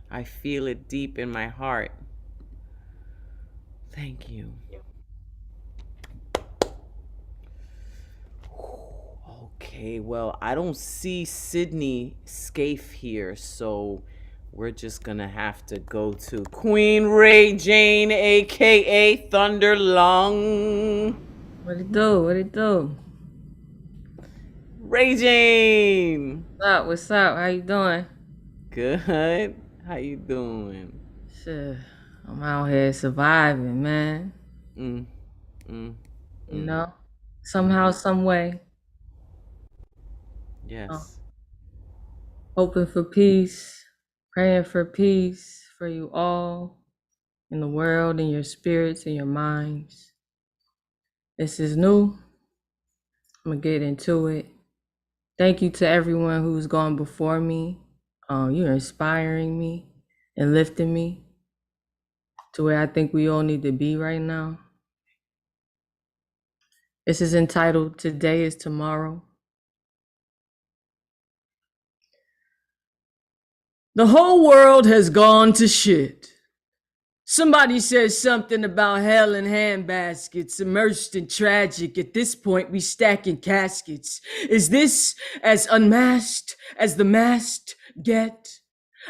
I feel it deep in my heart. Thank you. Okay, well, I don't see Sydney Scaife here, so we're just gonna have to go to Queen Ray Jane, aka Thunder Lung. What it do? What it do? Ray Jane. What's up? What's up? How you doing? Good. How you doing? Shit, I'm out here surviving, man. Mm. You know, somehow, some way. Yes. Hoping for peace, praying for peace for you all in the world, in your spirits, in your minds. This is new. I'm gonna get into it. Thank you to everyone who's gone before me. You're inspiring me and lifting me to where I think we all need to be right now. This is entitled Today is Tomorrow. The whole world has gone to shit. Somebody says something about hell in handbaskets, immersed in tragic. At this point, we stacking caskets. Is this as unmasked as the masked get?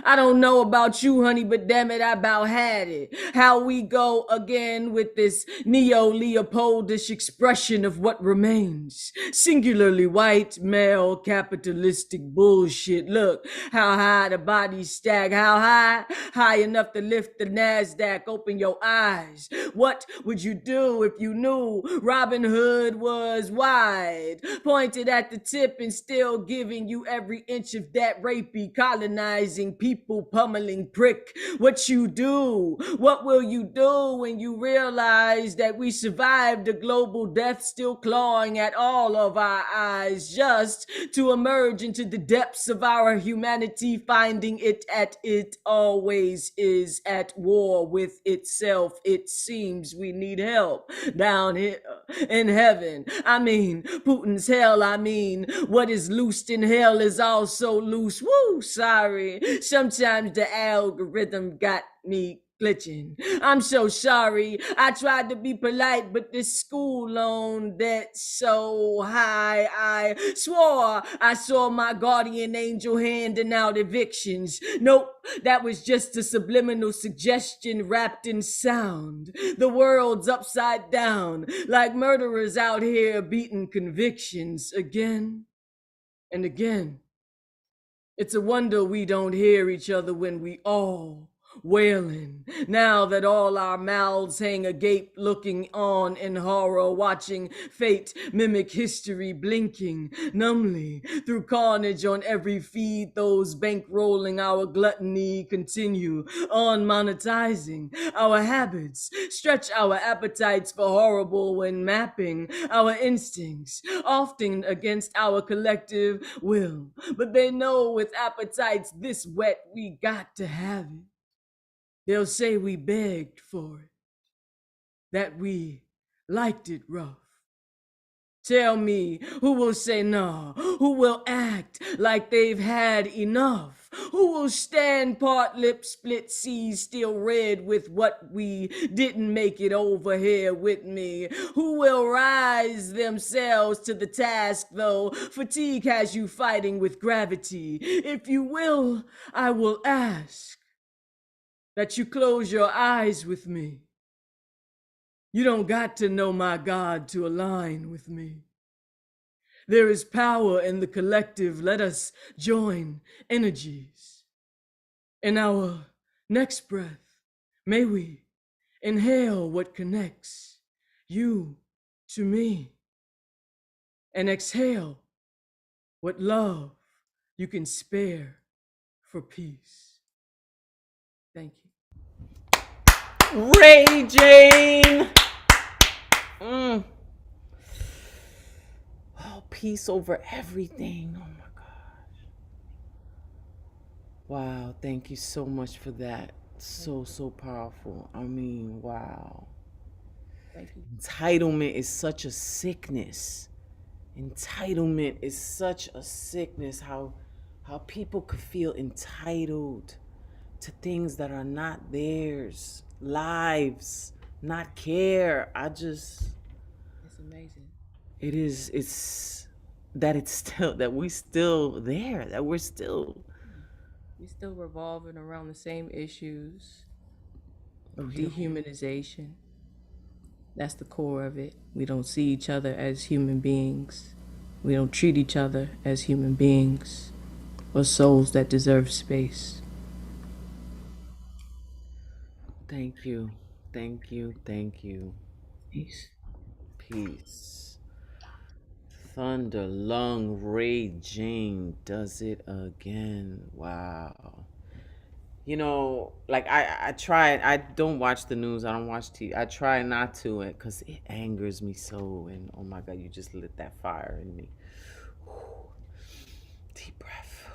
I don't know about you, honey, but damn it, I about had it. How we go again with this neo-Leopoldish expression of what remains. Singularly white, male, capitalistic bullshit. Look, how high the body stack. How high? High enough to lift the NASDAQ. Open your eyes. What would you do if you knew Robin Hood was wide? Pointed at the tip and still giving you every inch of that rapey, colonizing people, pummeling prick. What you do? What will you do when you realize that we survived a global death, still clawing at all of our eyes, just to emerge into the depths of our humanity, finding it at it always is at war with itself. It seems we need help down here in heaven. I mean, Putin's hell. I mean, what is loosed in hell is also loose. Woo, sorry. Sometimes the algorithm got me glitching. I'm so sorry. I tried to be polite, but this school loan debt's so high. I swore I saw my guardian angel handing out evictions. Nope, that was just a subliminal suggestion wrapped in sound. The world's upside down, like murderers out here beating convictions again and again. It's a wonder we don't hear each other when we all wailing. Now that all our mouths hang agape, looking on in horror, watching fate mimic history, blinking numbly through carnage on every feed. Those bankrolling our gluttony continue on monetizing our habits, stretch our appetites for horrible when mapping our instincts, often against our collective will. But they know with appetites this wet, we got to have it. They'll say we begged for it, that we liked it rough. Tell me, who will say no? Who will act like they've had enough? Who will stand part lip, split seas, still red with what we didn't make it over here with me? Who will rise themselves to the task, though fatigue has you fighting with gravity? If you will, I will ask that you close your eyes with me. You don't got to know my God to align with me. There is power in the collective. Let us join energies. In our next breath, may we inhale what connects you to me, and exhale what love you can spare for peace. Thank you. Ray Jane. Oh, peace over everything. Oh my gosh. Wow, thank you so much for that. So powerful. I mean, wow. Thank you. Entitlement is such a sickness. Entitlement is such a sickness. How people could feel entitled to things that are not theirs, lives, not care. It's amazing. It's that it's still, that we still there, that we're still revolving around the same issues of Oh, yeah. dehumanization. That's the core of it. We don't see each other as human beings. We don't treat each other as human beings or souls that deserve space. Thank you. Thank you. Thank you. Peace. Peace. Thunder Lung Ray Jane does it again. Wow. You know, like I try, I don't watch the news, I don't watch TV. I try not to, it because it angers me so. And oh my God, you just lit that fire in me. Deep breath.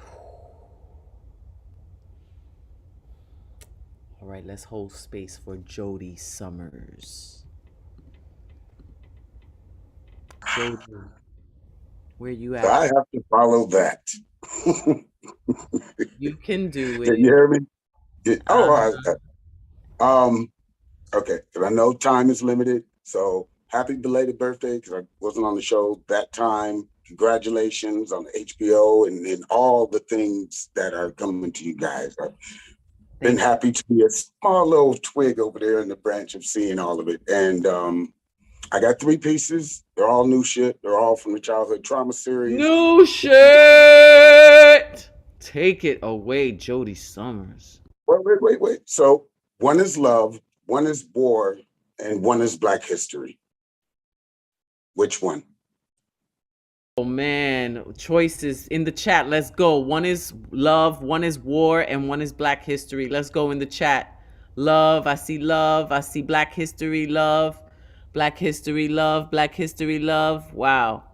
All right, let's hold space for Jody Summers. Jody, where you at? I have to follow that. You can do Can it. you hear me? Okay, because I know time is limited. So happy belated birthday, because I wasn't on the show that time. Congratulations on the HBO and all the things that are coming to you guys. I've been happy to be a small little twig over there in the branch of seeing all of it. And I got 3 pieces. They're all new shit. They're all from the Childhood Trauma series. New shit. Take it away, Jody Summers. Wait. So one is love, one is war, and one is Black history. Which one? Oh man, choices in the chat. Let's go. One is love, one is war, and one is Black history. Let's go in the chat. Love, I see Black history, love. Black history, love. Black history, love. Wow.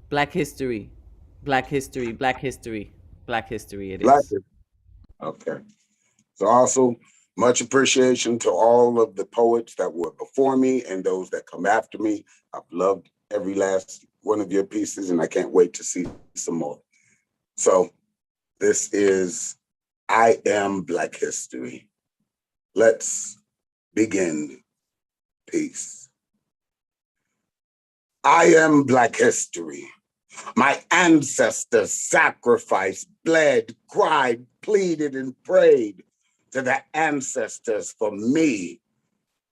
Black history. Black history. Black history. Black history it is. Okay. So also much appreciation to all of the poets that were before me and those that come after me. I've loved every last one of your pieces, and I can't wait to see some more. So this is I Am Black History. Let's begin. Peace. I am Black history. My ancestors sacrificed, bled, cried, pleaded, and prayed to the ancestors for me,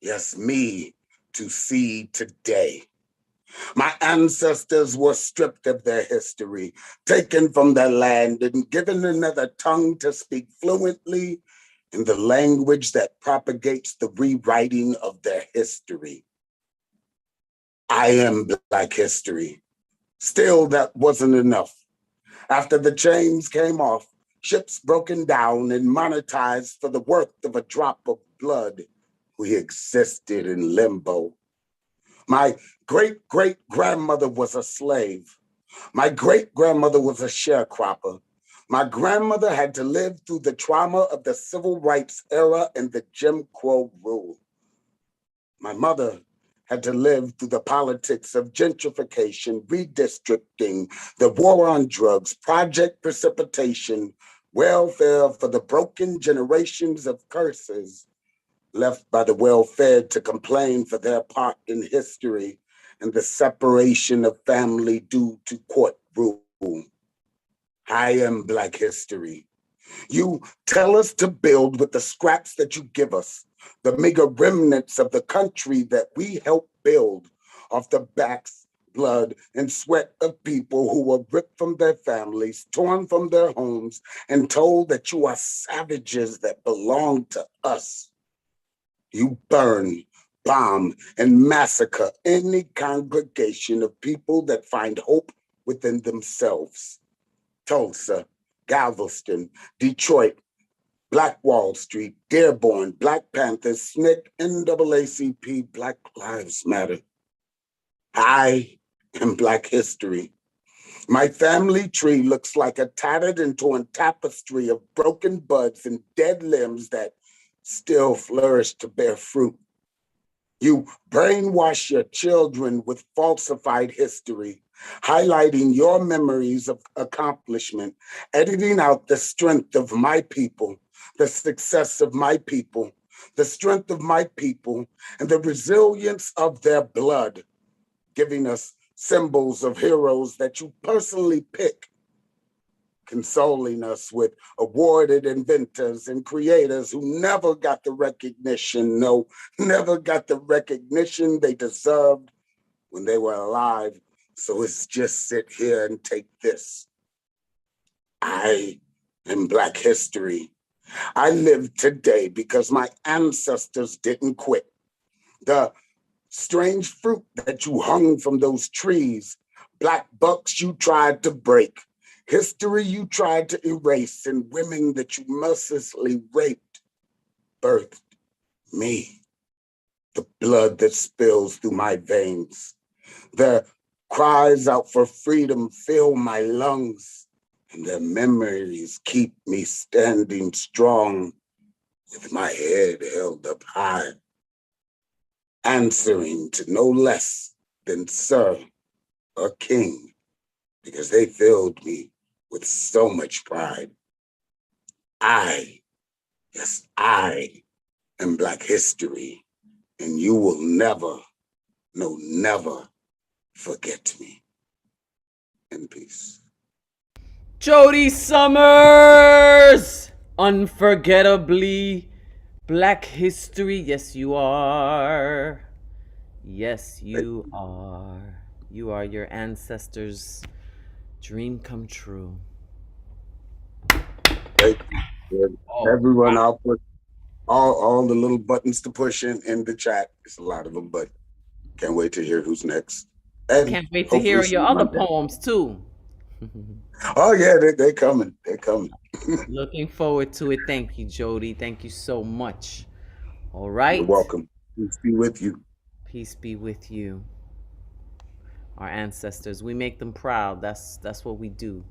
yes, me, to see today. My ancestors were stripped of their history, taken from their land, and given another tongue to speak fluently in the language that propagates the rewriting of their history. I am Black history. Still, that wasn't enough. After the chains came off, ships broken down and monetized for the worth of a drop of blood, we existed in limbo. My great-great-grandmother was a slave. My great-grandmother was a sharecropper. My grandmother had to live through the trauma of the civil rights era and the Jim Crow rule. My mother had to live through the politics of gentrification, redistricting, the war on drugs, project precipitation, welfare for the broken generations of curses left by the well-fed to complain for their part in history and the separation of family due to court rule. I am Black history. You tell us to build with the scraps that you give us, the meager remnants of the country that we help build off the backs, blood and sweat of people who were ripped from their families, torn from their homes, and told that you are savages that belong to us. You burn, bomb, and massacre any congregation of people that find hope within themselves. Tulsa, Galveston, Detroit, Black Wall Street, Dearborn, Black Panthers, SNCC, NAACP, Black Lives Matter. I am Black history. My family tree looks like a tattered and torn tapestry of broken buds and dead limbs that still flourish to bear fruit. You brainwash your children with falsified history, highlighting your memories of accomplishment, editing out the strength of my people, the success of my people, the strength of my people, and the resilience of their blood, giving us symbols of heroes that you personally pick, consoling us with awarded inventors and creators who never got the recognition, no, never got the recognition they deserved when they were alive. So it's just sit here and take this. I am Black history. I live today because my ancestors didn't quit. The strange fruit that you hung from those trees, black bucks you tried to break, history you tried to erase, and women that you mercilessly raped, birthed me. The blood that spills through my veins, the cries out for freedom fill my lungs, and their memories keep me standing strong with my head held up high, answering to no less than Sir or King, because they filled me with so much pride. Yes, I am Black history, and you will never, no, never forget me. In peace. Jody Summers! Unforgettably Black history. Yes, you are. Yes, you are. You are your ancestors' dream come true. Thank you. Everyone, I'll put all the little buttons to push in the chat. It's a lot of them, but can't wait to hear who's next. And can't wait to hear your other poems too. Oh yeah, they're coming. They're coming. Looking forward to it. Thank you, Jody. Thank you so much. All right. You're welcome. Peace be with you. Peace be with you. Our ancestors, we make them proud. That's what we do.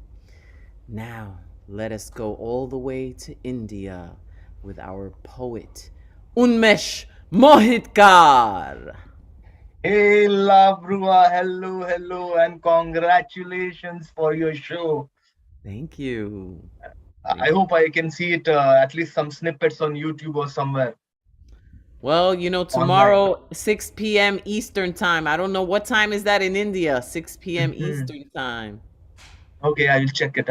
Now, let us go all the way to India with our poet, Unmesh Mohitkar. Hey, La Bruja, hello, and congratulations for your show. Thank you. I hope I can see it, at least some snippets on YouTube or somewhere. Well, tomorrow, 6 p.m. Eastern time. I don't know what time is that in India. 6 p.m. Eastern time. Okay, I will check it.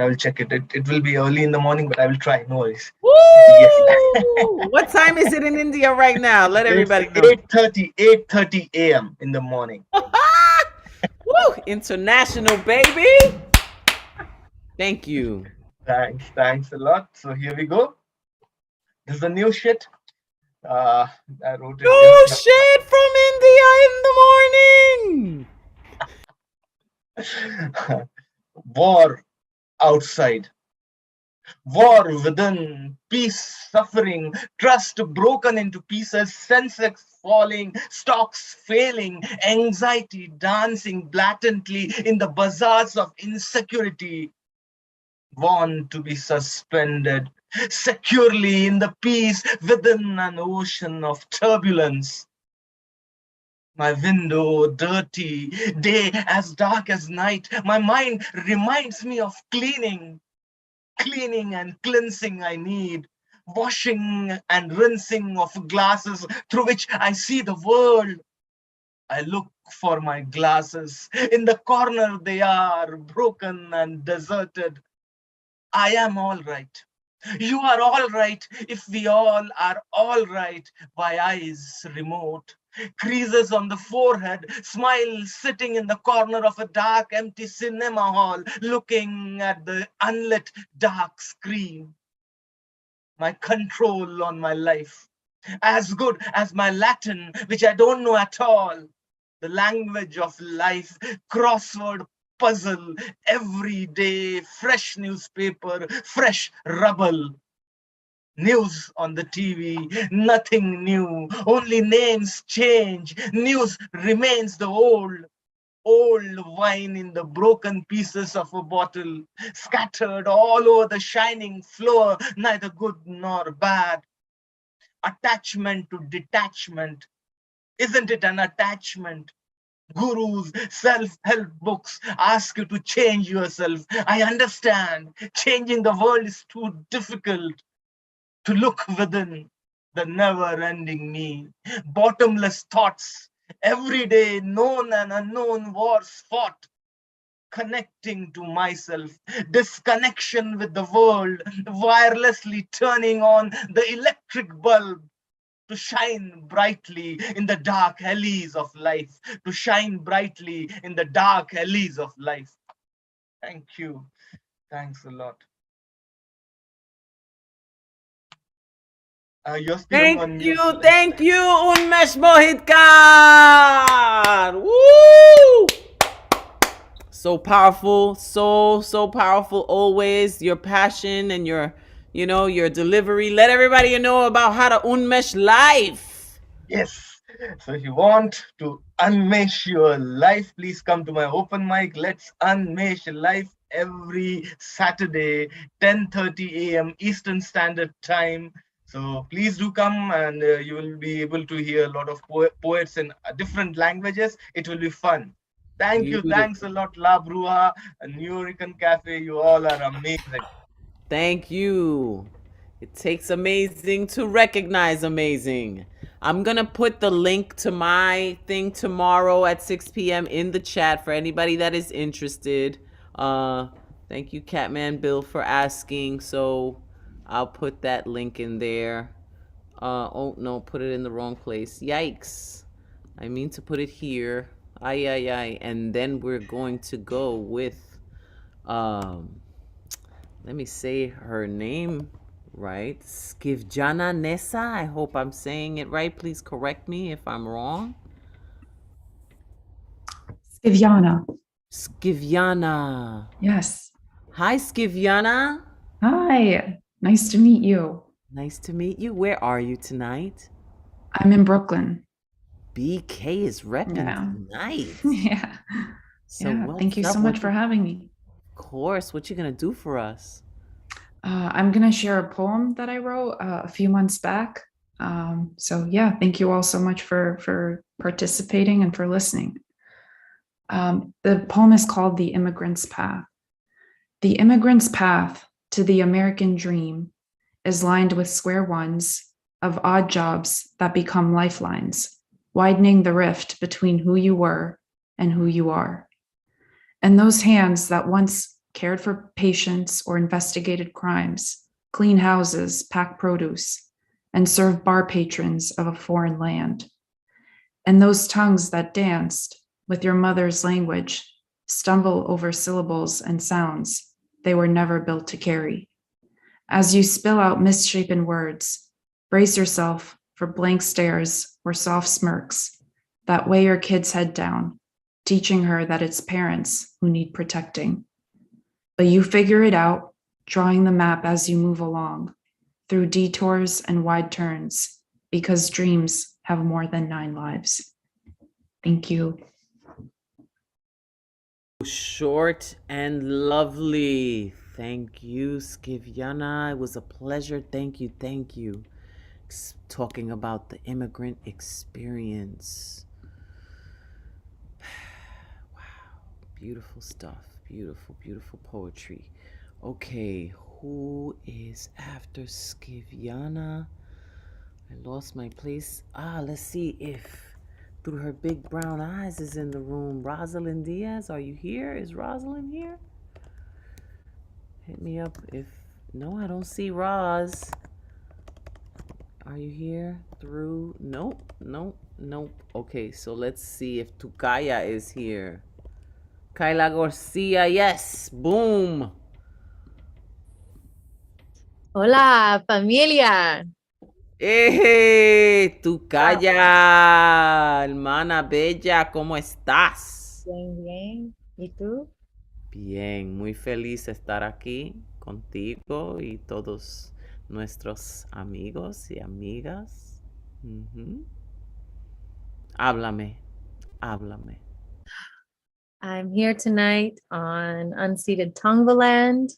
It will be early in the morning, but I will try. No worries. Woo! Yes. What time is it in India right now? Let everybody know. 8:30 a.m. in the morning. Woo! International, baby. Thank you. Thanks a lot. So here we go. This is the new shit. I wrote it. New shit from India in the morning. War outside. War within, peace suffering, trust broken into pieces, senses falling, stocks failing, anxiety dancing blatantly in the bazaars of insecurity. Want to be suspended securely in the peace within an ocean of turbulence. My window dirty, day as dark as night. My mind reminds me of cleaning and cleansing I need. Washing and rinsing of glasses through which I see the world. I look for my glasses. In the corner they are, broken and deserted. I am all right. You are all right if we all are all right by eyes remote. creases on the forehead, smile sitting in the corner of a dark, empty cinema hall, looking at the unlit dark screen. My control on my life, as good as my Latin, which I don't know at all. The language of life, crossword puzzle, every day, fresh newspaper, fresh rubble. News on the TV, nothing new, only names change, news remains the old wine in the broken pieces of a bottle, scattered all over the shining floor, neither good nor bad. Attachment to detachment. Isn't it an attachment? Gurus, self-help books ask you to change yourself. I understand. Changing the world is too difficult. To look within the never-ending me. Bottomless thoughts. Every day, known and unknown wars fought. Connecting to myself. Disconnection with the world. Wirelessly turning on the electric bulb. To shine brightly in the dark alleys of life. To shine brightly in the dark alleys of life. Thank you. Thanks a lot. You're still on mute. Thank you, Unmesh Mohitkan. Woo! So powerful, so powerful always. Your passion and your delivery. Let everybody know about how to unmesh life. Yes. So if you want to unmesh your life, please come to my open mic. Let's unmesh life every Saturday, 10:30 a.m. Eastern Standard Time. So please do come, and you will be able to hear a lot of poets in different languages. It will be fun. Thank you. Thanks a lot, La Bruja and New York Cafe. You all are amazing. Thank you. It takes amazing to recognize amazing. I'm going to put the link to my thing tomorrow at 6 p.m. in the chat for anybody that is interested. Thank you, Catman Bill, for asking. So I'll put that link in there. Oh, no, put it in the wrong place. Yikes. I mean to put it here. Ay. And then we're going to go with, let me say her name right. Skivjana Nessa. I hope I'm saying it right. Please correct me if I'm wrong. Skivjana. Yes. Hi, Skivjana. Hi. Nice to meet you. Nice to meet you. Where are you tonight? I'm in Brooklyn. BK is repping tonight. Yeah. So yeah. Thank you so much for having me. Of course. What you gonna do for us? I'm gonna share a poem that I wrote a few months back. So yeah, thank you all so much for participating and for listening. The poem is called The Immigrant's Path. The immigrant's path to the American dream is lined with square ones of odd jobs that become lifelines, widening the rift between who you were and who you are. And those hands that once cared for patients or investigated crimes, clean houses, pack produce, and serve bar patrons of a foreign land. And those tongues that danced with your mother's language stumble over syllables and sounds they were never built to carry. As you spill out misshapen words, brace yourself for blank stares or soft smirks that weigh your kid's head down, teaching her that it's parents who need protecting. But you figure it out, drawing the map as you move along, through detours and wide turns, because dreams have more than 9 lives. Thank you. Short and lovely. Thank you, Skivjana. It was a pleasure. Thank you. Talking about the immigrant experience. Wow. Beautiful stuff. Beautiful poetry. Okay, who is after Skivjana? I lost my place. Let's see if through her big brown eyes is in the room. Rosalind Diaz, are you here? Is Rosalind here? Hit me up if... No, I don't see Roz. Are you here? Through... Nope. Nope. Okay, so let's see if Tukaya is here. Kyla Garcia, yes. Boom. Hola, familia. ¡Eh! Tukaya, hermana bella, ¿cómo estás? Bien, bien. ¿Y tú? Bien, muy feliz de estar aquí contigo y todos nuestros amigos y amigas. Ujú. Háblame, háblame. I'm here tonight on unceded Tongvaland,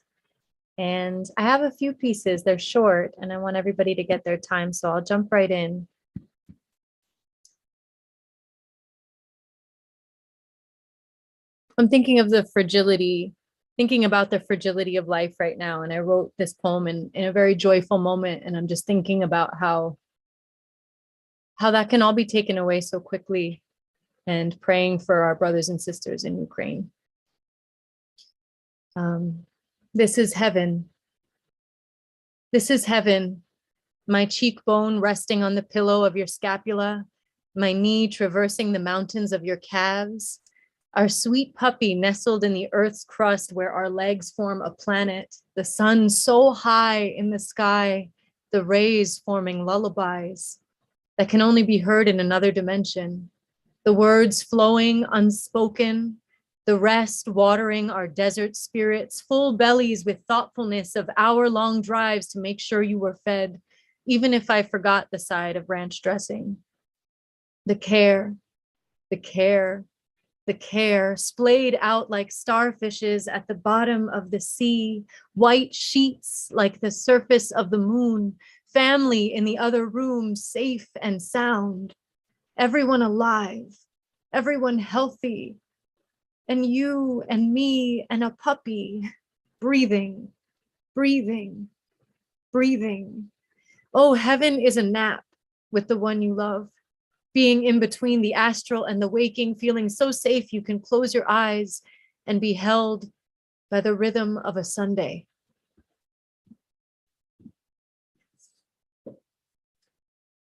and I have a few pieces. They're short, and I want everybody to get their time, so I'll jump right in. I'm thinking of the fragility, thinking about the fragility of life right now, and I wrote this poem in a very joyful moment, and I'm just thinking about how that can all be taken away so quickly, and praying for our brothers and sisters in Ukraine. This is heaven. This is heaven. My cheekbone resting on the pillow of your scapula, my knee traversing the mountains of your calves, our sweet puppy nestled in the earth's crust where our legs form a planet, the sun so high in the sky, the rays forming lullabies that can only be heard in another dimension, the words flowing unspoken, the rest watering our desert spirits, full bellies with thoughtfulness of hour-long drives to make sure you were fed, even if I forgot the side of ranch dressing. The care, the care, the care, splayed out like starfishes at the bottom of the sea, white sheets like the surface of the moon, family in the other room, safe and sound, everyone alive, everyone healthy, and you and me and a puppy breathing, breathing, breathing. Oh, heaven is a nap with the one you love, being in between the astral and the waking, feeling so safe you can close your eyes and be held by the rhythm of a Sunday.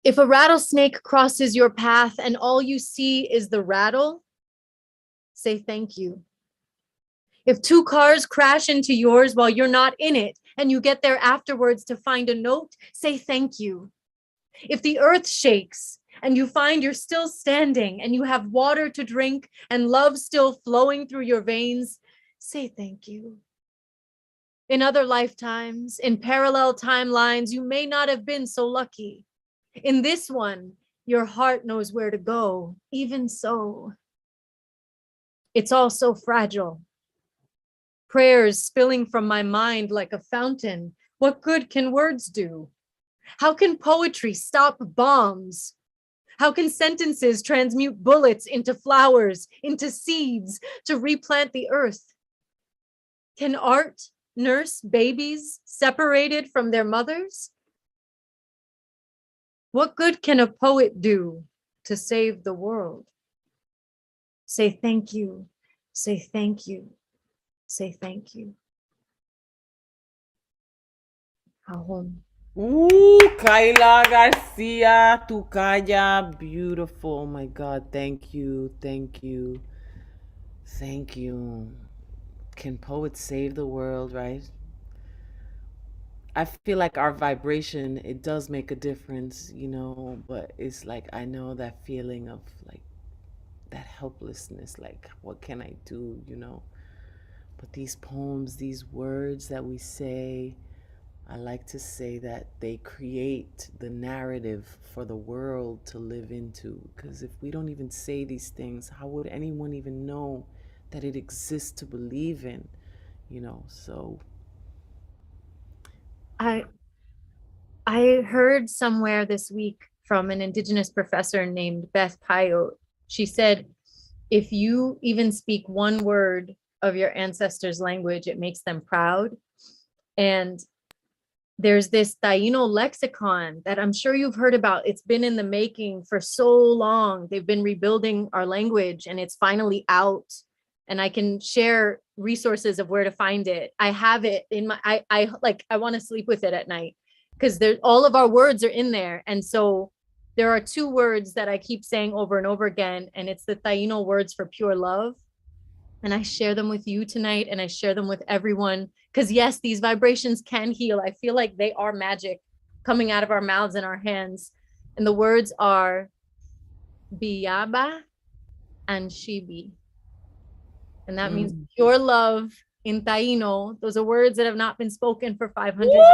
If a rattlesnake crosses your path and all you see is the rattle, say thank you. If two cars crash into yours while you're not in it and you get there afterwards to find a note, say thank you. If the earth shakes and you find you're still standing and you have water to drink and love still flowing through your veins, say thank you. In other lifetimes, in parallel timelines, you may not have been so lucky. In this one, your heart knows where to go. Even so, it's all so fragile. Prayers spilling from my mind like a fountain. What good can words do? How can poetry stop bombs? How can sentences transmute bullets into flowers, into seeds, to replant the earth? Can art nurse babies separated from their mothers? What good can a poet do to save the world? Say thank you, say thank you, say thank you. Ahon. Ooh, Kyla Garcia, Tukaya, beautiful. Oh my God, thank you, thank you, thank you. Can poets save the world, right? I feel like our vibration, it does make a difference, you know, but it's like, I know that feeling of like that helplessness, like, what can I do, you know? But these poems, these words that we say, I like to say that they create the narrative for the world to live into. Because if we don't even say these things, how would anyone even know that it exists to believe in? You know, so. I heard somewhere this week from an Indigenous professor named Beth Pyote. She said, if you even speak one word of your ancestors' language, it makes them proud. And there's this Taino lexicon that I'm sure you've heard about. It's been in the making for so long. They've been rebuilding our language and it's finally out. And I can share resources of where to find it. I have it in my, I want to sleep with it at night because all of our words are in there. And so there are two words that I keep saying over and over again, and it's the Taino words for pure love. And I share them with you tonight, and I share them with everyone. Because yes, these vibrations can heal. I feel like they are magic coming out of our mouths and our hands. And the words are Biyaba and Shibi. And that means pure love in Taino. Those are words that have not been spoken for 500 years.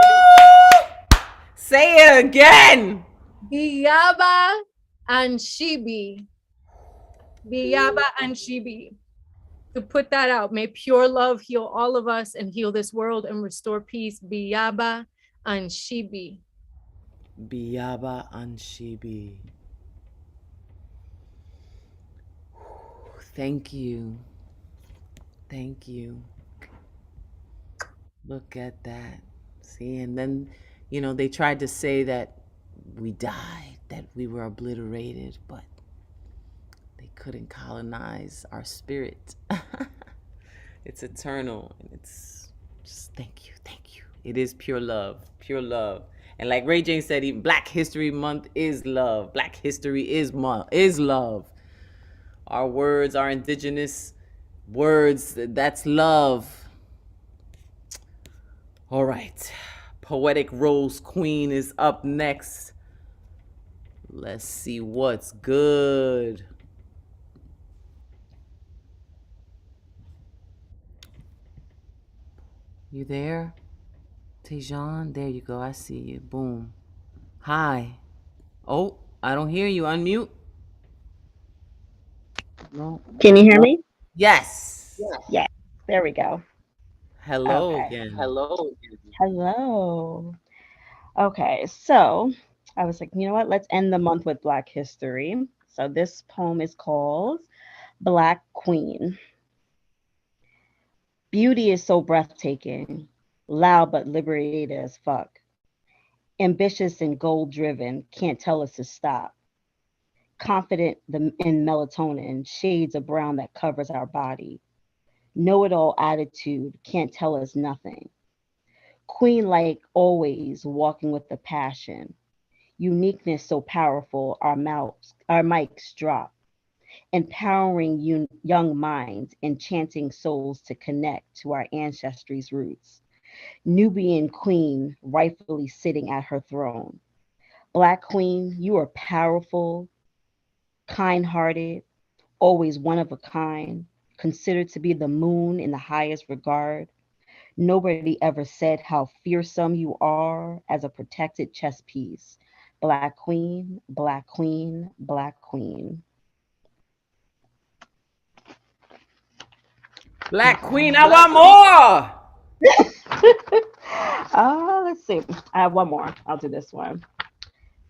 Say it again. Biyaba and Shibi. Biyaba and Shibi. To put that out, may pure love heal all of us and heal this world and restore peace. Biyaba and Shibi. Biyaba and Shibi. Thank you. Thank you. Look at that. See, and then, you know, they tried to say that we died, that we were obliterated, but they couldn't colonize our spirit. It's eternal, and it's just thank you, thank you. It is pure love, pure love. And like Ray Jane said, even Black History Month is love. Black history is love. Our words, our indigenous words, that's love. All right. Poetic Rose Queen is up next. Let's see what's good. You there? Tejan? There you go. I see you. Boom. Hi. Oh, I don't hear you. Unmute. No. Can you hear me? Yes. Yeah. There we go. Hello Okay. again. Hello. Okay, so I was like, you know what? Let's end the month with Black history. So this poem is called Black Queen. Beauty is so breathtaking, loud but liberated as fuck. Ambitious and goal driven, can't tell us to stop. Confident in melatonin, shades of brown that covers our body. Know-it-all attitude, can't tell us nothing. Queen like always, walking with a passion. Uniqueness so powerful, our mics drop. Empowering young minds, enchanting souls to connect to our ancestry's roots. Nubian queen, rightfully sitting at her throne. Black queen, you are powerful, kind-hearted, always one of a kind, considered to be the moon in the highest regard. Nobody ever said how fearsome you are as a protected chess piece. Black queen, Black queen, Black queen. Black Queen, I want more. Let's see. I have one more. I'll do this one.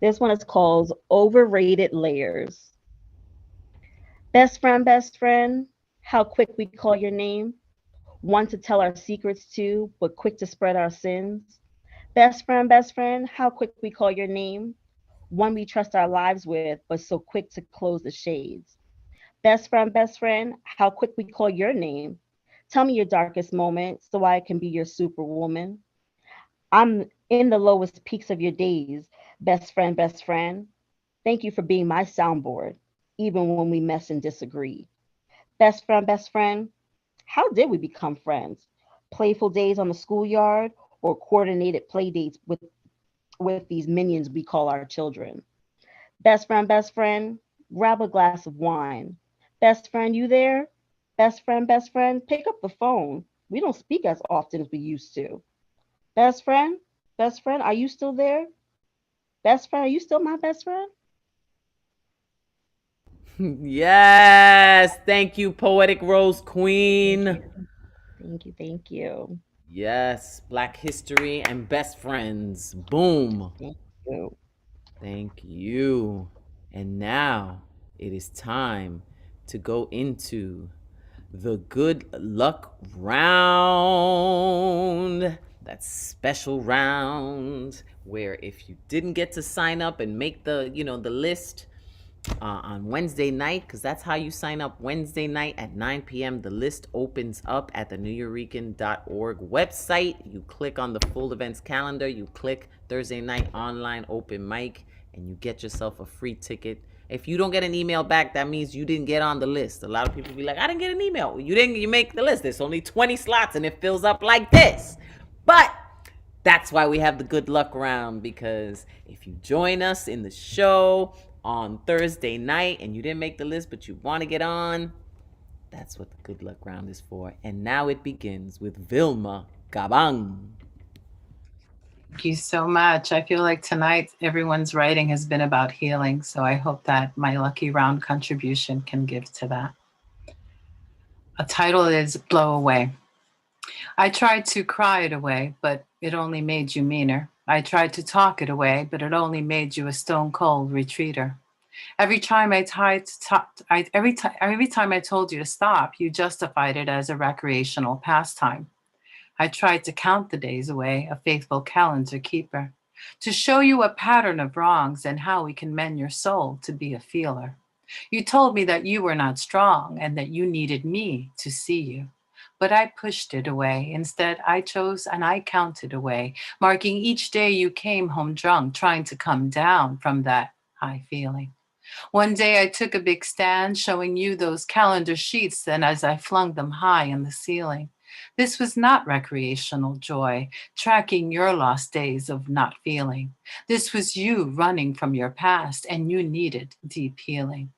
This one is called Overrated Layers. Best friend, how quick we call your name. One to tell our secrets to, but quick to spread our sins. Best friend, how quick we call your name. One we trust our lives with, but so quick to close the shades. Best friend, how quick we call your name. Tell me your darkest moment so I can be your superwoman. I'm in the lowest peaks of your days, best friend. Thank you for being my soundboard, even when we mess and disagree. Best friend, how did we become friends? Playful days on the schoolyard or coordinated play dates with these minions we call our children? Best friend, grab a glass of wine. Best friend, you there? Best friend, pick up the phone. We don't speak as often as we used to. Best friend, are you still there? Best friend, are you still my best friend? Yes. Thank you, Poetic Rose Queen. Thank you. Yes. Black history and best friends. Boom. Thank you. Thank you. And now it is time to go into the good luck round. That special round where if you didn't get to sign up and make the list on Wednesday night, because that's how you sign up. Wednesday night at 9 p.m. the list opens up at the nuyorican.org website. You click on the full events calendar, you click Thursday night online open mic, and you get yourself a free ticket. If you don't get an email back, that means you didn't get on the list. A lot of people be like, I didn't get an email. You make the list. There's only 20 slots and it fills up like this. But that's why we have the good luck round, because if you join us in the show on Thursday night and you didn't make the list but you want to get on, that's what the good luck round is for. And now it begins with Vilma Gabang. Thank you so much. I feel like tonight everyone's writing has been about healing, so I hope that my lucky round contribution can give to that. A title is Blow Away. I tried to cry it away, but it only made you meaner. I tried to talk it away, but it only made you a stone cold retreater. Every time I told you to stop, you justified it as a recreational pastime. I tried to count the days away, a faithful calendar keeper, to show you a pattern of wrongs and how we can mend your soul to be a feeler. You told me that you were not strong and that you needed me to see you. But I pushed it away. Instead, I chose and I counted away, marking each day you came home drunk, trying to come down from that high feeling. One day I took a big stand, showing you those calendar sheets, and as I flung them high in the ceiling. This was not recreational joy, tracking your lost days of not feeling. This was you running from your past, and you needed deep healing.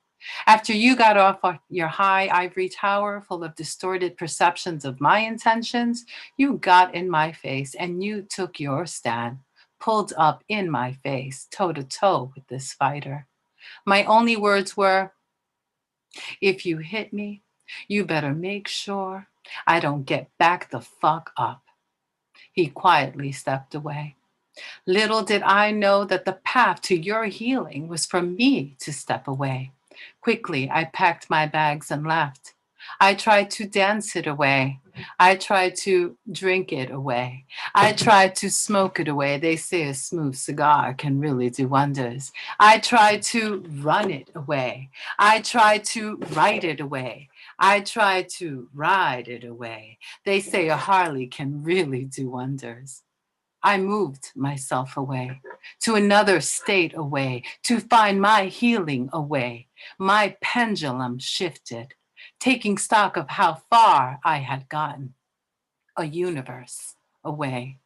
After you got off your high ivory tower full of distorted perceptions of my intentions, you got in my face and you took your stand, pulled up in my face, toe to toe with this fighter. My only words were, if you hit me, you better make sure I don't get back the fuck up. He quietly stepped away. Little did I know that the path to your healing was for me to step away. Quickly, I packed my bags and left. I tried to dance it away. I tried to drink it away. I tried to smoke it away. They say a smooth cigar can really do wonders. I tried to run it away. I tried to write it away. I tried to ride it away. They say a Harley can really do wonders. I moved myself away to another state away to find my healing away. My pendulum shifted, taking stock of how far I had gotten, a universe away.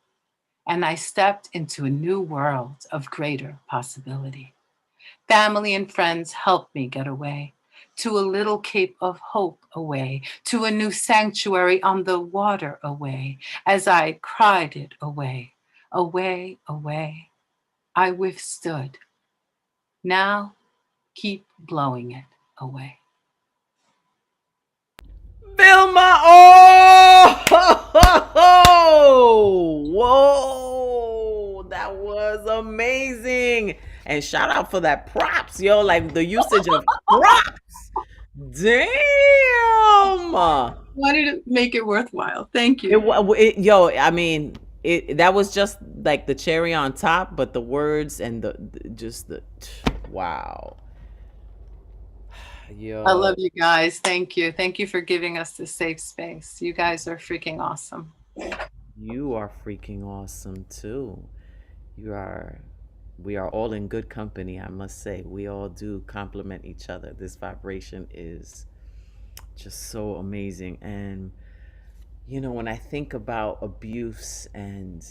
And I stepped into a new world of greater possibility. Family and friends helped me get away to a little cape of hope away, to a new sanctuary on the water away, as I cried it away. Away, away, I withstood. Now keep blowing it away. Vilma, oh, whoa, that was amazing. And shout out for that props, yo, like the usage of props. Damn. Wanted to make it worthwhile. Thank you. I mean, that was just like the cherry on top, but the words and wow. Yo. I love you guys. Thank you. Thank you for giving us this safe space. You guys are freaking awesome. You are freaking awesome too. We are all in good company, I must say. We all do complement each other. This vibration is just so amazing. And when I think about abuse and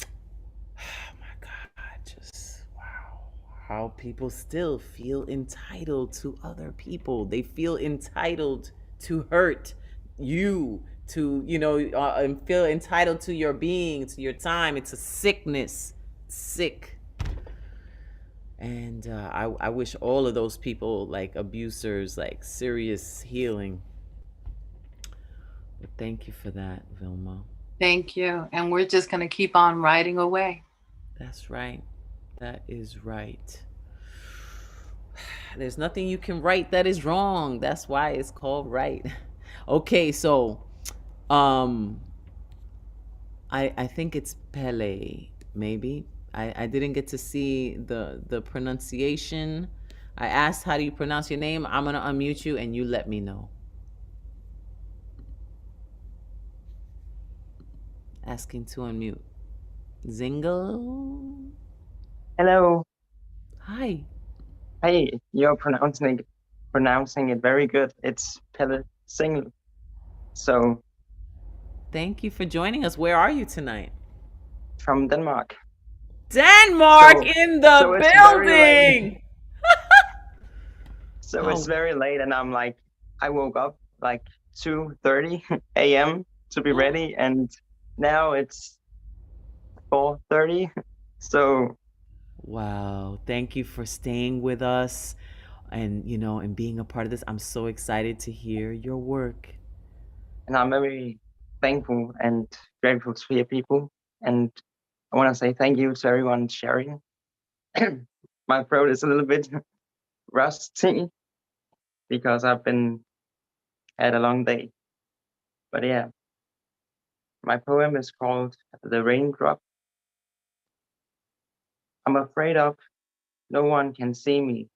oh my God, just wow, how people still feel entitled to other people. They feel entitled to hurt you, to and feel entitled to your being, to your time. It's a sickness. Sick. And I wish all of those people, like abusers, like serious healing. But thank you for that, Vilma. Thank you. And we're just going to keep on riding away. That's right. That is right. There's nothing you can write that is wrong. That's why it's called right. Okay, so I think it's Pele, maybe. I didn't get to see the pronunciation. I asked, how do you pronounce your name? I'm going to unmute you and you let me know. Asking to unmute. Zingle? Hello. Hi. Hey, you're pronouncing it very good. It's Pelle Single. So Thank you for joining us. Where are you tonight? from Denmark. Denmark So in the it's very late. building. So it's Oh, very late, and I'm like, I woke up like 2:30 a.m. to be ready, and now it's 4:30. So wow. Thank you for staying with us and, and being a part of this. I'm so excited to hear your work. and I'm very thankful and grateful to hear people, and I want to say thank you to everyone sharing. My throat is a little bit rusty because I've been had a long day. But yeah, my poem is called The Raindrop. I'm afraid of no one can see me,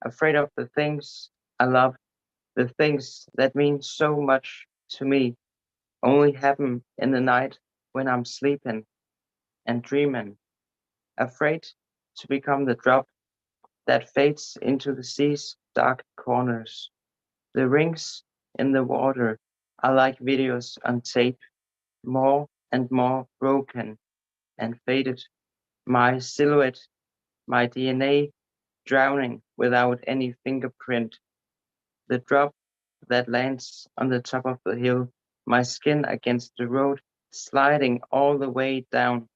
afraid of the things I love, the things that mean so much to me only happen in the night when I'm sleeping and dreaming, afraid to become the drop that fades into the sea's dark corners. The rings in the water are like videos on tape, more and more broken and faded. My silhouette, my DNA drowning without any fingerprint. The drop that lands on the top of the hill, my skin against the road, sliding all the way down.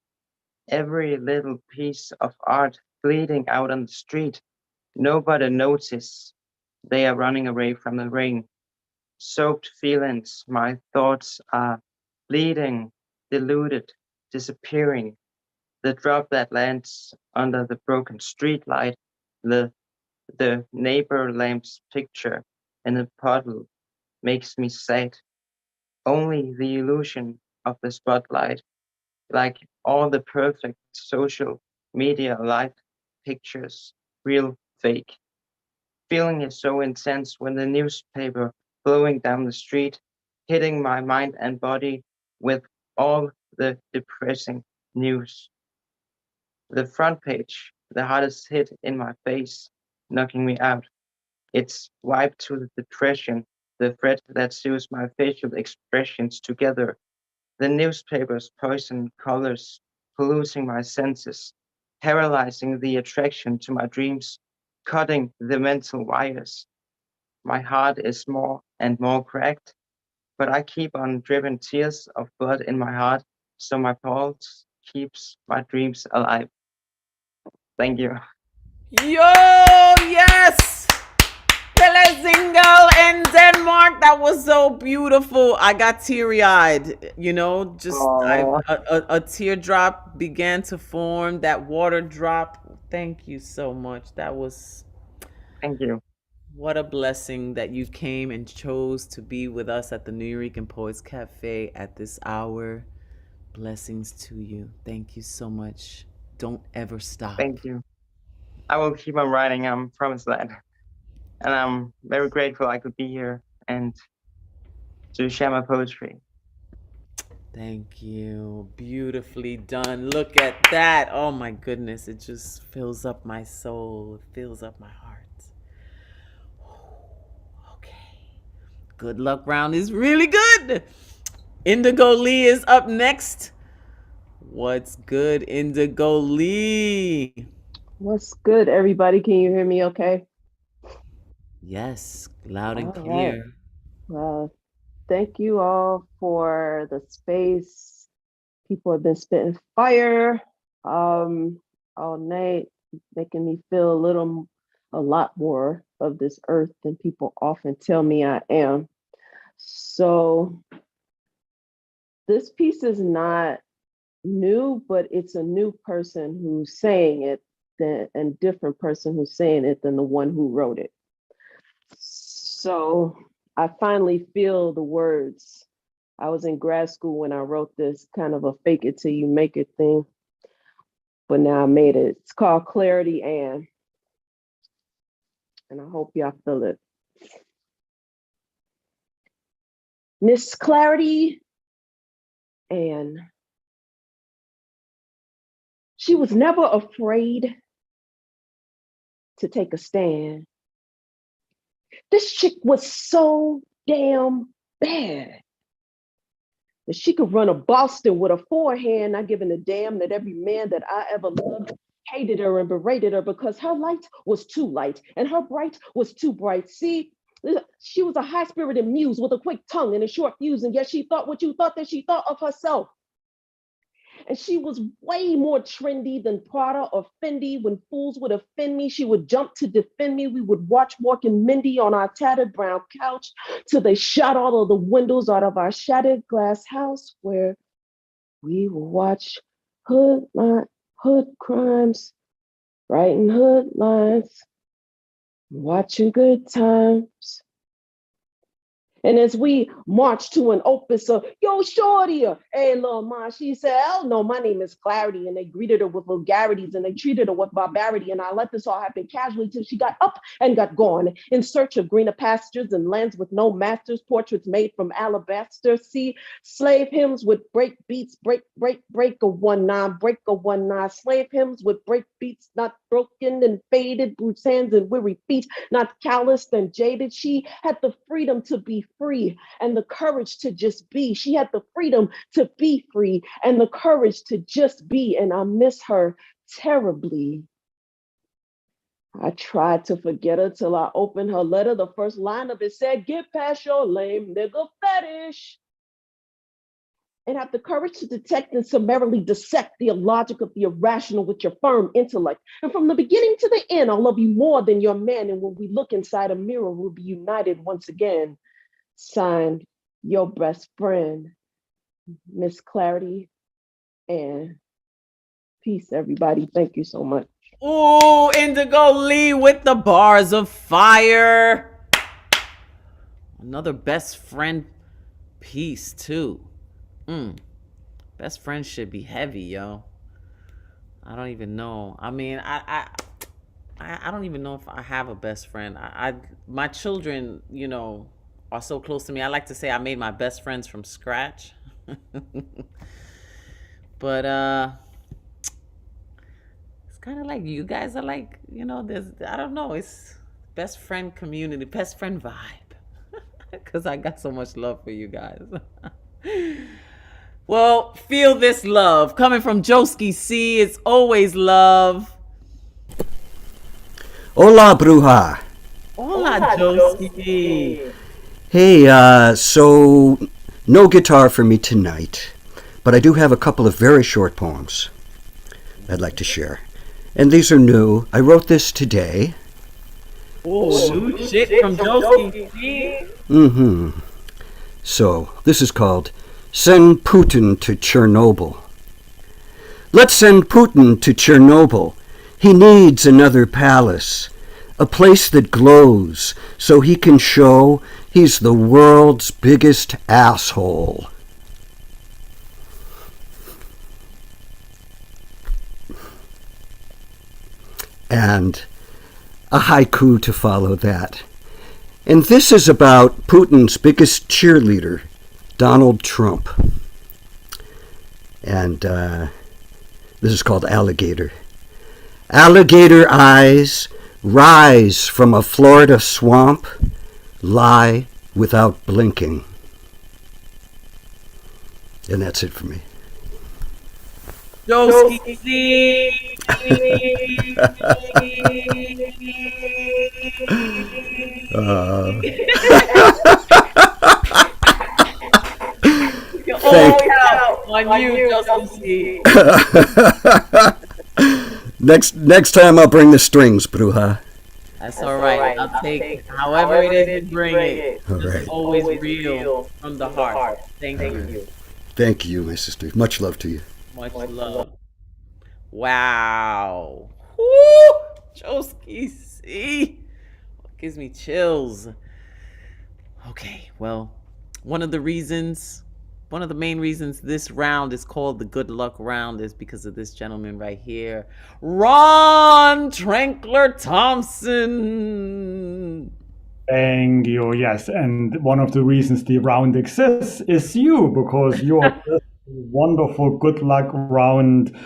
Every little piece of art bleeding out on the street. Nobody notices. They are running away from the rain. Soaked feelings, my thoughts are bleeding, diluted, disappearing. The drop that lands under the broken street light, the neighbor lamp's picture in a puddle makes me sad. Only the illusion of the spotlight, like all the perfect social media life pictures, real fake. Feeling is so intense when the newspaper blowing down the street, hitting my mind and body with all the depressing news. The front page, the hardest hit in my face, knocking me out. It's wiped to the depression, the thread that sews my facial expressions together. The newspaper's poison colors, polluting my senses, paralyzing the attraction to my dreams, cutting the mental wires. My heart is more and more cracked, but I keep on dripping tears of blood in my heart, so my pulse keeps my dreams alive. Thank you. Yo, yes! Pelle Single in Denmark. That was so beautiful. I got teary-eyed, Aw. a teardrop began to form, that water drop. Thank you so much. That was Thank you. what a blessing that you came and chose to be with us at the New York Poets Cafe at this hour. Blessings to you. Thank you so much. Don't ever stop. Thank you. I will keep on writing, I promise that. And I'm very grateful I could be here and to share my poetry. Thank you. Beautifully done. Look at that. Oh my goodness. It just fills up my soul. It fills up my heart. Okay. Good luck round is really good. Indigo Lee is up next. What's good, Indigo Lee? What's good, everybody? Can you hear me okay? Yes, loud and All right. clear. Thank you all for the space. People have been spitting fire all night, making me feel a lot more of this earth than people often tell me I am. So this piece is not new, but it's a new person who's saying it and different person who's saying it than the one who wrote it. So I finally feel the words. I was in grad school when I wrote this, kind of a fake it till you make it thing, but now I made it. It's called Clarity and I hope y'all feel it. Miss Clarity and she was never afraid to take a stand. This chick was so damn bad that she could run a Boston with a forehand, not giving a damn that every man that I ever loved hated her and berated her because her light was too light and her bright was too bright. See, she was a high-spirited muse with a quick tongue and a short fuse, and yet she thought what you thought that she thought of herself. And she was way more trendy than Prada or Fendi. When fools would offend me, she would jump to defend me. We would watch Walking Mindy on our tattered brown couch till they shot all of the windows out of our shattered glass house, where we would watch hood crimes, writing hood lines, watching Good Times. And as we marched to an opus of, yo, shorty, hey, little ma, she said, oh, no, my name is Clarity. And they greeted her with vulgarities and they treated her with barbarity. And I let this all happen casually till she got up and got gone in search of greener pastures and lands with no masters, portraits made from alabaster. See, slave hymns with break beats, break a 1-9, break a 1-9. Slave hymns with break beats, not broken and faded, bruised hands and weary feet, not calloused and jaded. She had the freedom to be free and the courage to just be. She had the freedom to be free and the courage to just be. And I miss her terribly. I tried to forget her till I opened her letter. The first line of it said, get past your lame nigga fetish. And have the courage to detect and summarily dissect the illogic of the irrational with your firm intellect. And from the beginning to the end, I'll love you more than your man. And when we look inside a mirror, we'll be united once again. Signed, your best friend, Miss Clarity. And peace, everybody. Thank you so much. Ooh, Indigo Lee with the bars of fire. Another best friend piece, too. Best friends should be heavy, yo. I don't even know. I mean, I don't even know if I have a best friend. My children, you know, are so close to me. I like to say I made my best friends from scratch. But it's kind of like you guys are like, you know, there's, I don't know, it's best friend community, best friend vibe. Because I got so much love for you guys. Well, feel this love coming from Joski C. It's always love. Hola, Bruja. Hola, Joski. Hey, so no guitar for me tonight, but I do have a couple of very short poems I'd like to share. And these are new. I wrote this today. Oh, new shit from Joski C. So, this is called Send Putin to Chernobyl. Let's send Putin to Chernobyl. He needs another palace, a place that glows so he can show he's the world's biggest asshole. And a haiku to follow that. And this is about Putin's biggest cheerleader, Donald Trump. And this is called Alligator. Alligator eyes rise from a Florida swamp, lie without blinking. And that's it for me. Joski Next time I'll bring the strings, Bruja. That's all right. I'll take however it is you bring it. All right. It's always real from the heart. Thank you. Thank you, my sister. Much love to you. Much love. Wow. Woo! Joski C. Gives me chills. Okay, well, one of the main reasons this round is called the good luck round is because of this gentleman right here, Ron Trankler Thompson. Thank you. Yes, and one of the reasons the round exists is you, because you're this wonderful good luck round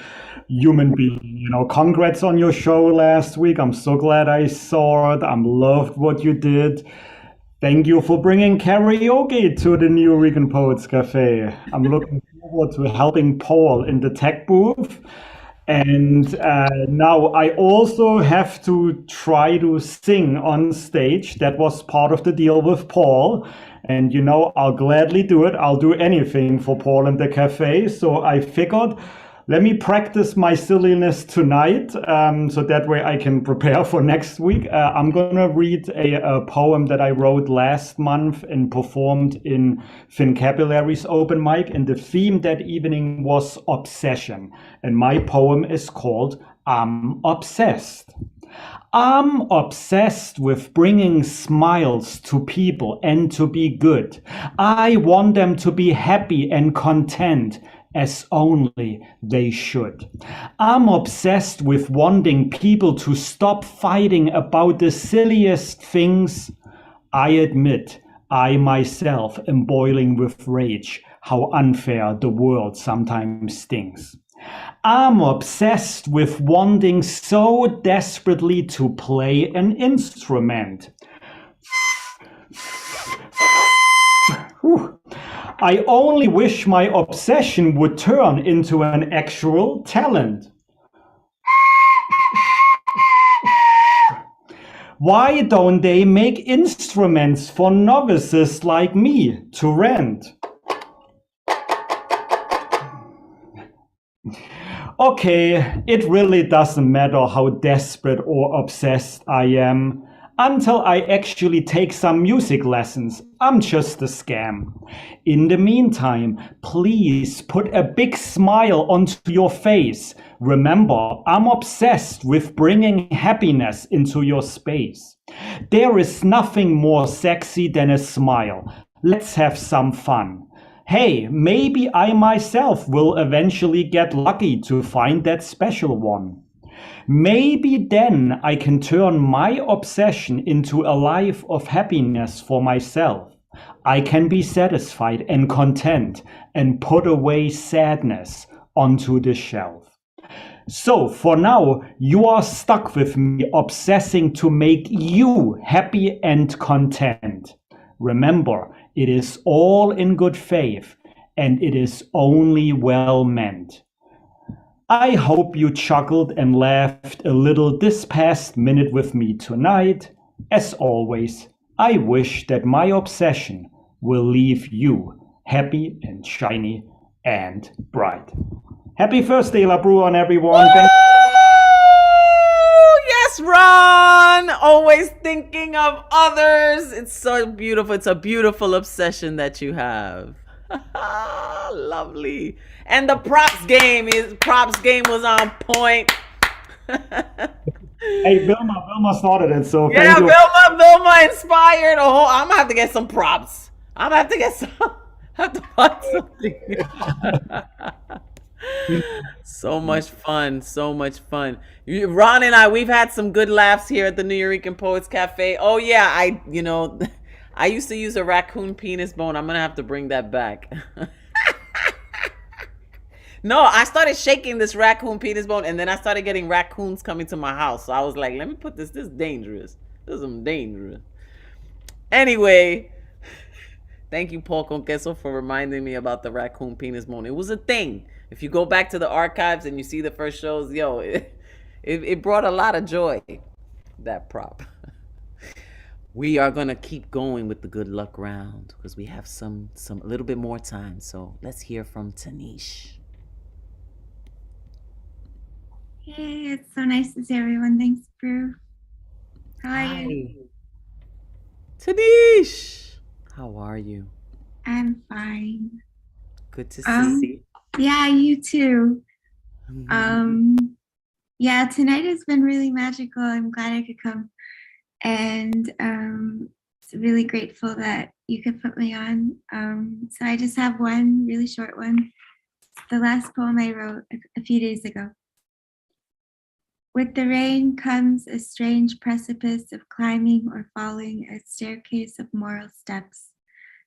human being. You know, congrats on your show last week. I'm so glad I saw it. I'm loved what you did. Thank you for bringing karaoke to the New Rican Poets Cafe. I'm looking forward to helping Paul in the tech booth. And now I also have to try to sing on stage. That was part of the deal with Paul. And, you know, I'll gladly do it. I'll do anything for Paul in the cafe. So I figured, let me practice my silliness tonight, so that way I can prepare for next week. I'm going to read a poem that I wrote last month and performed in Fincabulary's open mic. And the theme that evening was obsession. And my poem is called I'm Obsessed. I'm obsessed with bringing smiles to people and to be good. I want them to be happy and content, as only they should. I'm obsessed with wanting people to stop fighting about the silliest things. I admit, I myself am boiling with rage, how unfair the world sometimes stings. I'm obsessed with wanting so desperately to play an instrument. I only wish my obsession would turn into an actual talent. Why don't they make instruments for novices like me to rent? Okay, it really doesn't matter how desperate or obsessed I am. Until I actually take some music lessons, I'm just a scam. In the meantime, please put a big smile onto your face. Remember, I'm obsessed with bringing happiness into your space. There is nothing more sexy than a smile. Let's have some fun. Hey, maybe I myself will eventually get lucky to find that special one. Maybe then I can turn my obsession into a life of happiness for myself. I can be satisfied and content and put away sadness onto the shelf. So for now, you are stuck with me obsessing to make you happy and content. Remember, it is all in good faith and it is only well meant. I hope you chuckled and laughed a little this past minute with me tonight. As always, I wish that my obsession will leave you happy and shiny and bright. Happy Thursday, La Bruja, everyone. Yes, Ron! Always thinking of others. It's so beautiful. It's a beautiful obsession that you have. Lovely. And the props game was on point. Hey, Vilma started it, so Yeah, thank you. Vilma inspired. Oh, I'm gonna have to get some props. I'm gonna have to get some. Have to find something. So much fun, so much fun. Ron and I, we've had some good laughs here at the New Rican Poets Cafe. Oh yeah, I used to use a raccoon penis bone. I'm gonna have to bring that back. No, I started shaking this raccoon penis bone, and then I started getting raccoons coming to my house. So I was like, let me put this. This is dangerous. This is dangerous. Anyway, thank you, Paul Conqueso, for reminding me about the raccoon penis bone. It was a thing. If you go back to the archives and you see the first shows, it brought a lot of joy, that prop. We are gonna keep going with the good luck round because we have a little bit more time. So let's hear from Tanish. Hey, it's so nice to see everyone. Thanks, Brew. How are you? Tanish, how are you? I'm fine. Good to see. Yeah, you too. Yeah, tonight has been really magical. I'm glad I could come. And really grateful that you could put me on. So I just have one really short one. It's the last poem I wrote a few days ago. With the rain comes a strange precipice of climbing or falling, a staircase of moral steps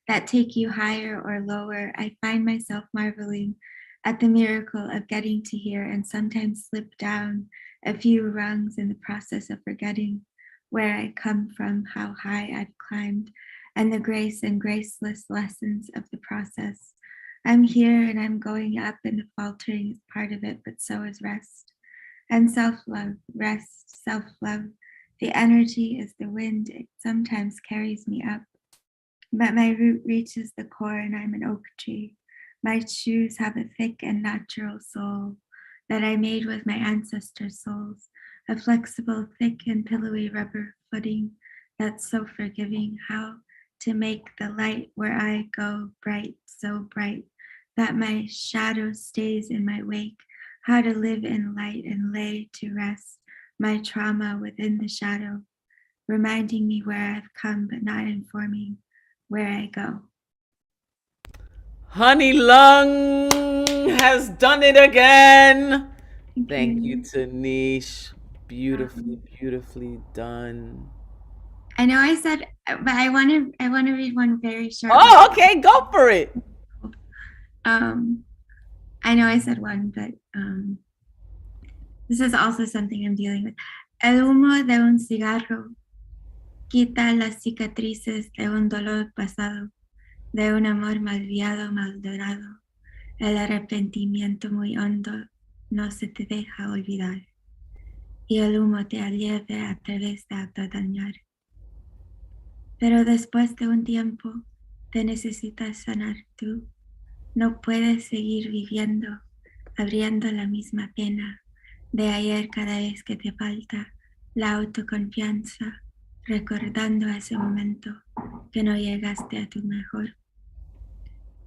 that take you higher or lower. I find myself marveling at the miracle of getting to here and sometimes slip down a few rungs in the process of forgetting where I come from, how high I've climbed, and the grace and graceless lessons of the process. I'm here and I'm going up, and the faltering is part of it, but so is rest. And self-love, rest, self-love. The energy is the wind. It sometimes carries me up, but my root reaches the core and I'm an oak tree. My shoes have a thick and natural sole that I made with my ancestors' souls, a flexible, thick and pillowy rubber footing that's so forgiving. How to make the light where I go bright, so bright, that my shadow stays in my wake. How to live in light and lay to rest my trauma within the shadow, reminding me where I've come but not informing where I go. Honey Lung has done it again. Thank you, Tanish. Beautifully, beautifully done. I know I said, but I want to read one very short. Oh, okay, go for it. I know I said one, but this is also something I'm dealing with. El humo de un cigarro quita las cicatrices de un dolor pasado, de un amor malviado, maldorado. El arrepentimiento muy hondo no se te deja olvidar. Y el humo te alieve a través de autodañar. Pero después de un tiempo te necesitas sanar tú. No puedes seguir viviendo, abriendo la misma pena de ayer cada vez que te falta la autoconfianza, recordando ese momento que no llegaste a tu mejor.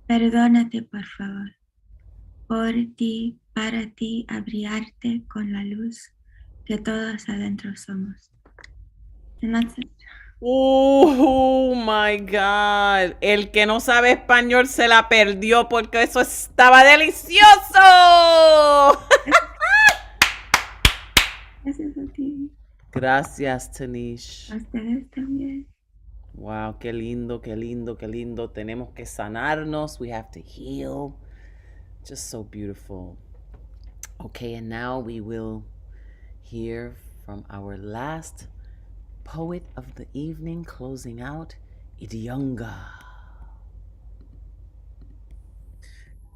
Perdónate, por favor, por ti, para ti, abriarte con la luz que todos adentro somos. And that's it. Oh my God. El que no sabe español se la perdió porque eso estaba delicioso. Gracias a ti. Gracias, Tanish. A ustedes también. Wow, qué lindo, qué lindo, qué lindo. Tenemos que sanarnos. We have to heal. Just so beautiful. Okay, and now we will hear from our last poet of the evening, closing out, Idiunga.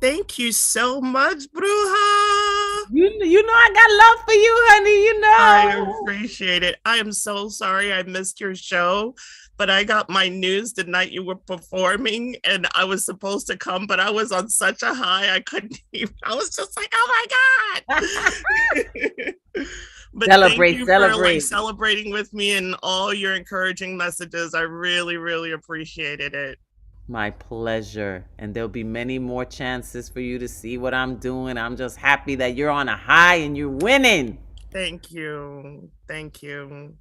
Thank you so much, Bruja. You know I got love for you, honey. You know. I appreciate it. I am so sorry I missed your show, but I got my news the night you were performing, and I was supposed to come, but I was on such a high I couldn't even. I was just like, oh my God. But Celebrate, thank you celebrate. for celebrating with me and all your encouraging messages. I really, really appreciated it. My pleasure. And there'll be many more chances for you to see what I'm doing. I'm just happy that you're on a high and you're winning. Thank you. Thank you.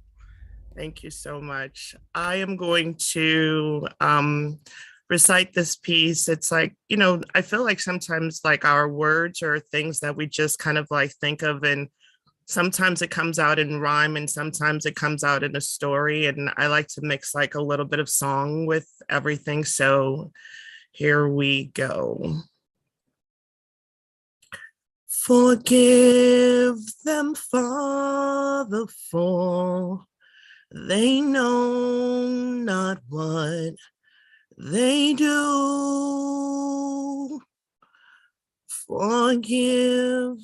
Thank you so much. I am going to recite this piece. It's like, I feel like sometimes like our words are things that we just kind of like think of, and sometimes it comes out in rhyme and sometimes it comes out in a story. And I like to mix like a little bit of song with everything. So here we go. Forgive them, Father, for they know not what they do. Forgive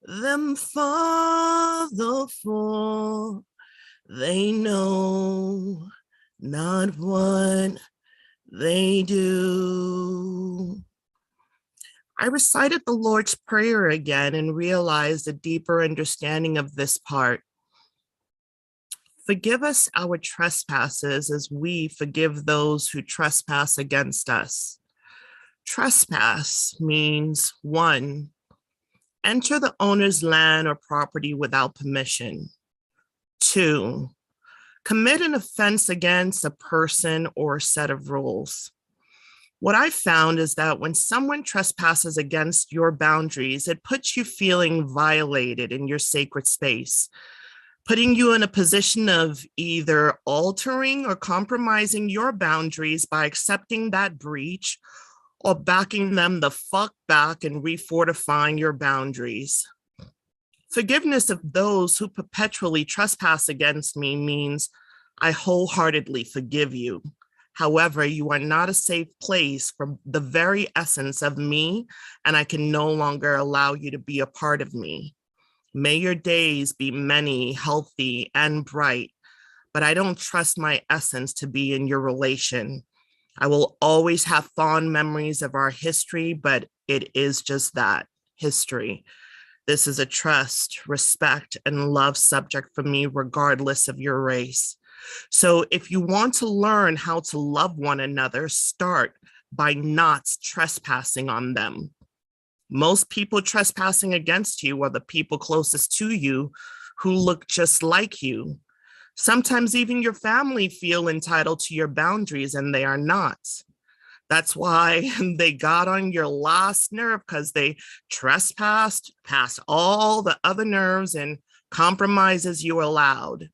them, Father, for they know not what they do. I recited the Lord's Prayer again and realized a deeper understanding of this part. Forgive us our trespasses as we forgive those who trespass against us. Trespass means 1, enter the owner's land or property without permission. 2, commit an offense against a person or a set of rules. What I found is that when someone trespasses against your boundaries, it puts you feeling violated in your sacred space, putting you in a position of either altering or compromising your boundaries by accepting that breach, or backing them the fuck back and refortifying your boundaries. Forgiveness of those who perpetually trespass against me means I wholeheartedly forgive you. However, you are not a safe place from the very essence of me, and I can no longer allow you to be a part of me. May your days be many, healthy, and bright, but I don't trust my essence to be in your relation. I will always have fond memories of our history, but it is just that, history. This is a trust, respect, and love subject for me, regardless of your race. So if you want to learn how to love one another, start by not trespassing on them. Most people trespassing against you are the people closest to you who look just like you. Sometimes even your family feel entitled to your boundaries and they are not. That's why they got on your last nerve, because they trespassed past all the other nerves and compromises you allowed.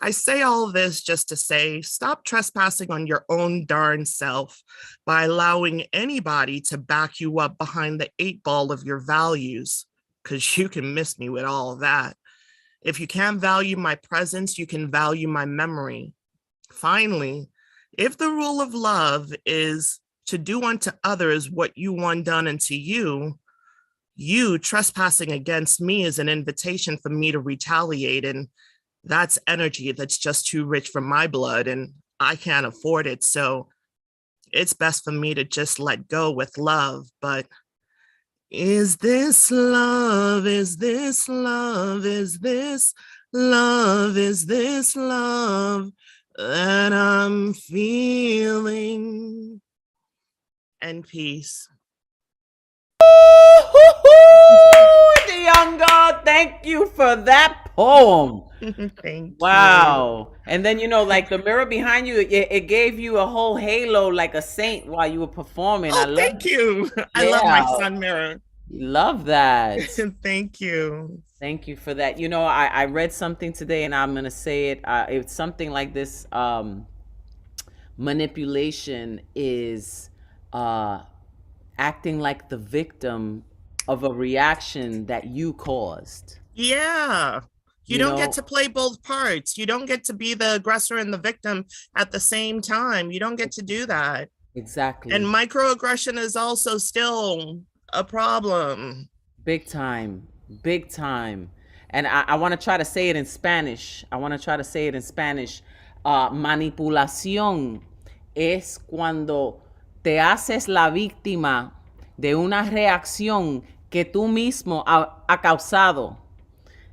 I say all of this just to say, stop trespassing on your own darn self by allowing anybody to back you up behind the 8-ball of your values, because you can miss me with all of that. If you can't value my presence, you can value my memory. Finally, if the rule of love is to do unto others what you want done unto you, you trespassing against me is an invitation for me to retaliate, and that's energy that's just too rich for my blood, and I can't afford it. So it's best for me to just let go with love. But is this love? Is this love? Is this love? Is this love that I'm feeling? And peace. The young God, thank you for that poem. Thank Wow. And then, like the mirror behind you, it gave you a whole halo like a saint while you were performing. Oh, thank you. I love my sun mirror. Love that. Thank you. Thank you for that. I read something today and I'm going to say it. It's something like this. Manipulation is acting like the victim of a reaction that you caused. Yeah. You don't get to play both parts. You don't get to be the aggressor and the victim at the same time. You don't get to do that. Exactly. And microaggression is also still a problem. Big time. Big time. And I want to try to say it in Spanish. Manipulación es cuando te haces la víctima de una reacción que tú mismo ha causado.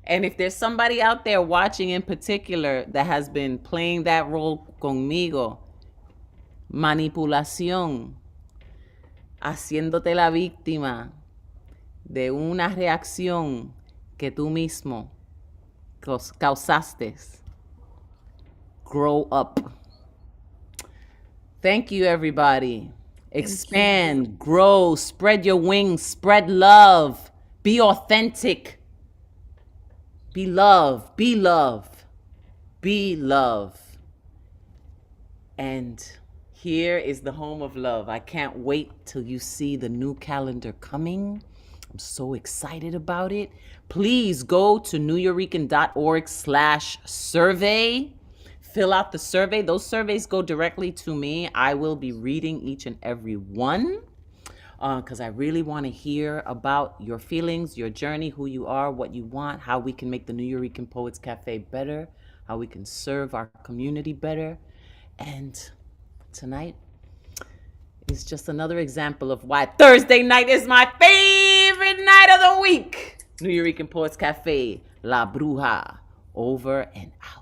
And if there's somebody out there watching in particular that has been playing that role conmigo, manipulación, haciéndote la víctima de una reacción que tú mismo causaste. Grow up. Thank you, everybody. Expand, grow, spread your wings, spread love, be authentic. Be love, be love, be love. And here is the home of love. I can't wait till you see the new calendar coming. I'm so excited about it. Please go to newyourican.org/survey. Fill out the survey. Those surveys go directly to me. I will be reading each and every one. Because I really want to hear about your feelings, your journey, who you are, what you want, how we can make the New Eurekan Poets Cafe better, how we can serve our community better. And tonight is just another example of why Thursday night is my favorite night of the week. New Eurekan Poets Cafe, La Bruja, over and out.